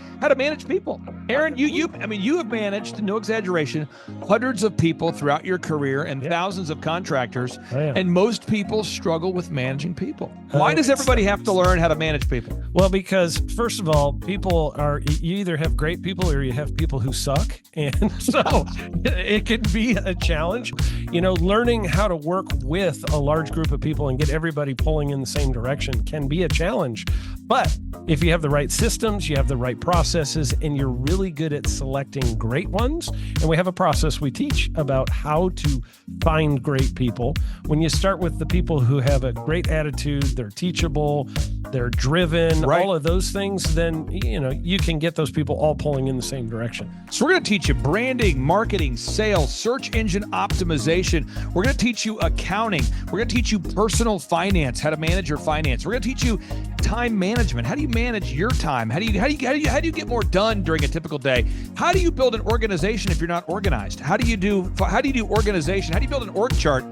people. Aaron, you have managed, no exaggeration, hundreds of people throughout your career and thousands of contractors. And most people struggle with managing people. Why does everybody have to learn how to manage people? Well, because first of all, you either have great people or you have people who suck. And so it can be a challenge. Learning how to work with a large group of people and get everybody pulling in the same direction can be a challenge. But if you have the right systems, you have the right processes, and you're really good at selecting great ones, and we have a process we teach about how to find great people. When you start with the people who have a great attitude, they're teachable, they're driven, all of those things, then, you can get those people all pulling in the same direction. So we're going to teach you branding, marketing, sales, search engine optimization. We're going to teach you accounting. We're going to teach you personal finance, how to manage your finance. We're going to teach you time management. How do you manage your time? How do you get more done during a typical day? How do you build an organization if you're not organized? How do you do organization? How do you build an org chart?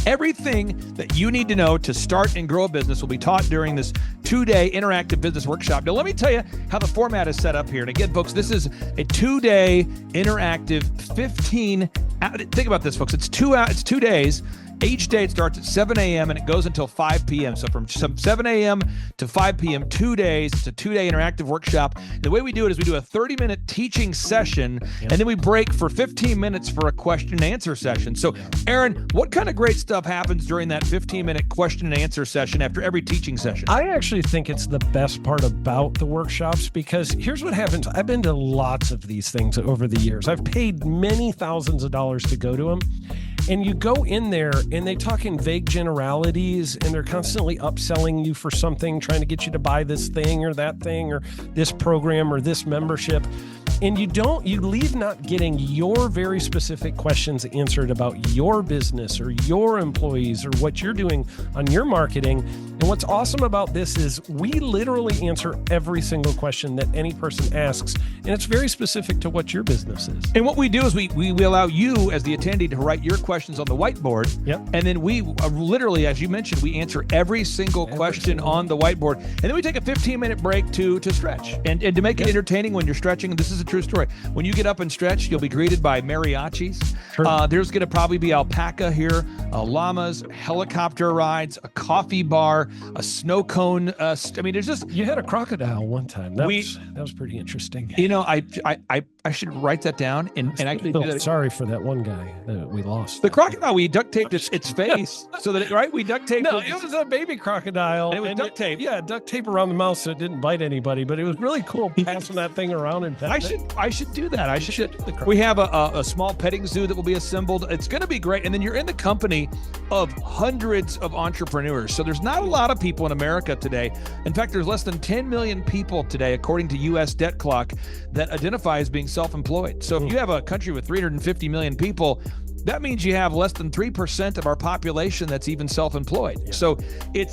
Everything that you need to know to start and grow a business will be taught during this 2-day interactive business workshop. Now, let me tell you how the format is set up here. And again, folks, this is a 2-day interactive 15. Think about this, folks. It's 2 days. Each day it starts at 7 a.m. and it goes until 5 p.m. So from 7 a.m. to 5 p.m., 2 days. It's a 2-day interactive workshop. The way we do it is we do a 30-minute teaching session, and then we break for 15 minutes for a question and answer session. So, Aaron, what kind of great stuff happens during that 15-minute question and answer session after every teaching session? I actually think it's the best part about the workshops, because here's what happens. I've been to lots of these things over the years. I've paid many thousands of dollars to go to them. And you go in there and they talk in vague generalities, and they're constantly upselling you for something, trying to get you to buy this thing or that thing or this program or this membership. And you leave not getting your very specific questions answered about your business or your employees or what you're doing on your marketing. And what's awesome about this is we literally answer every single question that any person asks, and it's very specific to what your business is. And what we do is we allow you as the attendee to write your questions on the whiteboard. Yep. And then we literally, as you mentioned, we answer every single question on the whiteboard. And then we take a 15-minute break to stretch and to make it entertaining when you're stretching. This is a true story. When you get up and stretch, you'll be greeted by mariachis. There's going to probably be alpaca here, llamas, helicopter rides, a coffee bar, a snow cone. There's just... You had a crocodile one time. That was pretty interesting. You know, I should write that down and actually do that. Sorry for that one guy that we lost. The crocodile, we duct taped its face so that we duct taped. No, it was a baby crocodile. And it was duct tape. Yeah, duct tape around the mouth so it didn't bite anybody. But it was really cool passing that thing around and petting I should do that. We have a small petting zoo that will be assembled. It's going to be great. And then you're in the company of hundreds of entrepreneurs. So there's not a lot of people in America today. In fact, there's less than 10 million people today, according to U.S. Debt Clock, that identify as being self-employed. So if you have a country with 350 million people, that means you have less than 3% of our population that's even self-employed. Yeah. So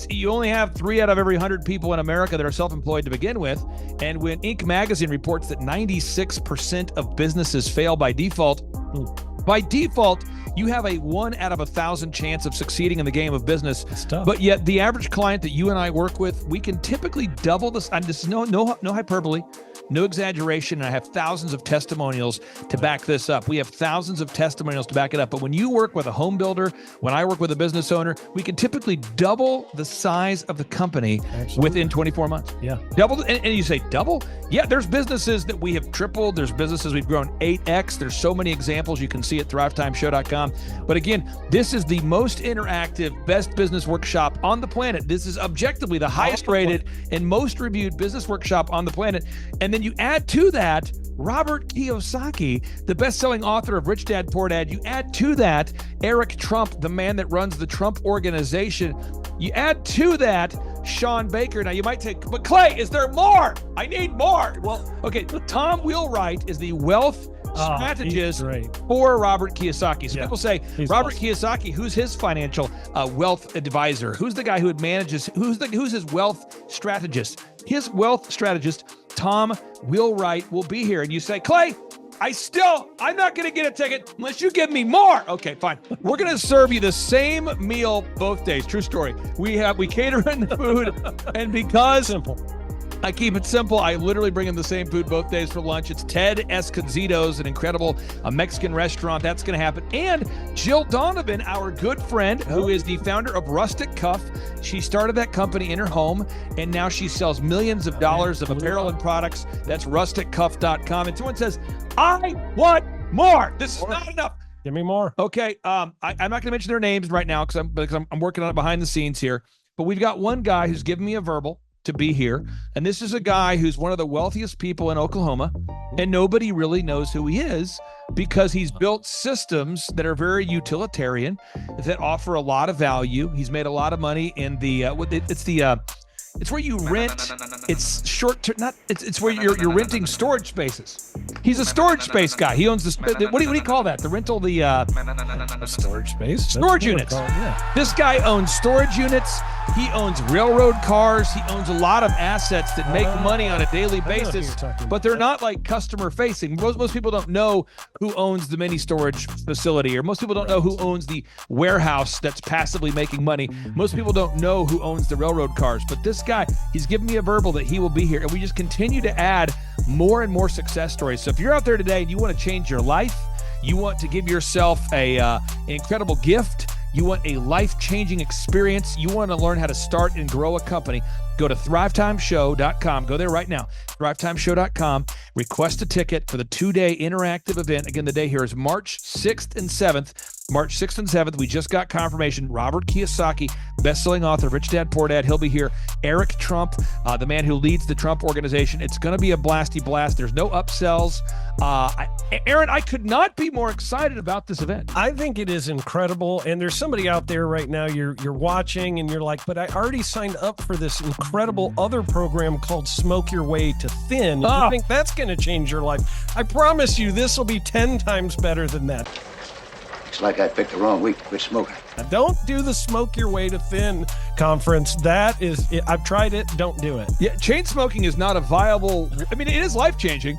you only have 3 out of every 100 people in America that are self-employed to begin with. And when Inc. magazine reports that 96% of businesses fail by default, you have a 1 out of 1,000 chance of succeeding in the game of business. But yet the average client that you and I work with, we can typically double this. And this is no hyperbole, no exaggeration. And I have thousands of testimonials to back this up. We have thousands of testimonials to back it up. But when you work with a home builder, when I work with a business owner, we can typically double the size of the company within 24 months. Yeah. Double. And you say double? Yeah, there's businesses that we have tripled. There's businesses we've grown 8x. There's so many examples you can see at thrivetimeshow.com. But again, this is the most interactive, best business workshop on the planet. This is objectively the highest rated and most reviewed business workshop on the planet. And then you add to that Robert Kiyosaki, the best-selling author of Rich Dad, Poor Dad. You add to that Eric Trump, the man that runs the Trump Organization. You add to that Sean Baker. Now you might say, but Clay, is there more? I need more. Well, okay, Tom Wheelwright is the wealth strategist for Robert Kiyosaki. So people say, Robert Kiyosaki, who's his financial wealth advisor? Who's the guy who manages, who's his wealth strategist? His wealth strategist, Tom Wheelwright, will be here. And you say, Clay, I'm not going to get a ticket unless you give me more. Okay, fine. We're going to serve you the same meal both days. True story. We cater in the food, and because I keep it simple, I literally bring in the same food both days for lunch. It's Ted Escondido's, an incredible Mexican restaurant. That's going to happen. And Jill Donovan, our good friend, who is the founder of Rustic Cuff. She started that company in her home, and now she sells millions of dollars of apparel and products. That's rusticcuff.com. And someone says, I want more. This is not enough. Give me more. Okay. I'm not going to mention their names right now because I'm working on it behind the scenes here. But we've got one guy who's given me a verbal to be here. And this is a guy who's one of the wealthiest people in Oklahoma, and nobody really knows who he is because he's built systems that are very utilitarian, that offer a lot of value. He's made a lot of money in the It's where you rent. It's short term. Not. It's where you're renting storage spaces. He's a storage space guy. He owns the. What do you call that? The rental. Storage space. Storage units. This guy owns storage units. He owns railroad cars. He owns a lot of assets that make money on a daily basis, but they're not like customer facing. Most people don't know who owns the mini storage facility, or most people don't know who owns the warehouse that's passively making money. Most people don't know who owns the railroad cars, but this guy, he's given me a verbal that he will be here, and we just continue to add more and more success stories. So if you're out there today and you want to change your life, you want to give yourself an incredible gift, you want a life-changing experience, you want to learn how to start and grow a company, go to thrivetimeshow.com. Go there right now, thrivetimeshow.com. Request a ticket for the 2-day interactive event. Again, the day here is March 6th and 7th. March 6th and 7th, we just got confirmation. Robert Kiyosaki, best-selling author, Rich Dad Poor Dad, he'll be here. Eric Trump, the man who leads the Trump organization. It's going to be a blasty blast. There's no upsells. Aaron, I could not be more excited about this event. I think it is incredible, and there's somebody out there right now, you're watching, and you're like, but I already signed up for this incredible other program called Smoke Your Way to Thin. You think that's going to change your life? I promise you, this will be 10 times better than that. Looks like I picked the wrong week to quit smoking. Now, don't do the Smoke Your Way to Thin conference. That is, I've tried it. Don't do it. Yeah, chain smoking is not a viable. I mean, it is life changing.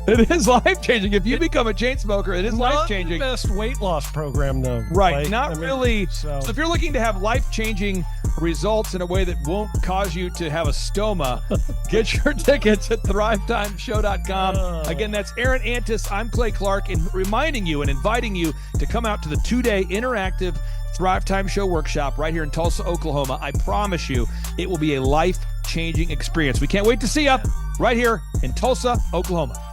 It is life changing. If you become a chain smoker, it is life changing. Not the best weight loss program, though. Right. Really. So if you're looking to have life changing results in a way that won't cause you to have a stoma, get your tickets at thrivetimeshow.com. Again, that's Aaron Antis. I'm Clay Clark, and reminding you and inviting you to come out to the 2-day interactive Thrive Time Show workshop right here in Tulsa, Oklahoma. I promise you, it will be a life-changing experience. We can't wait to see you right here in Tulsa, Oklahoma.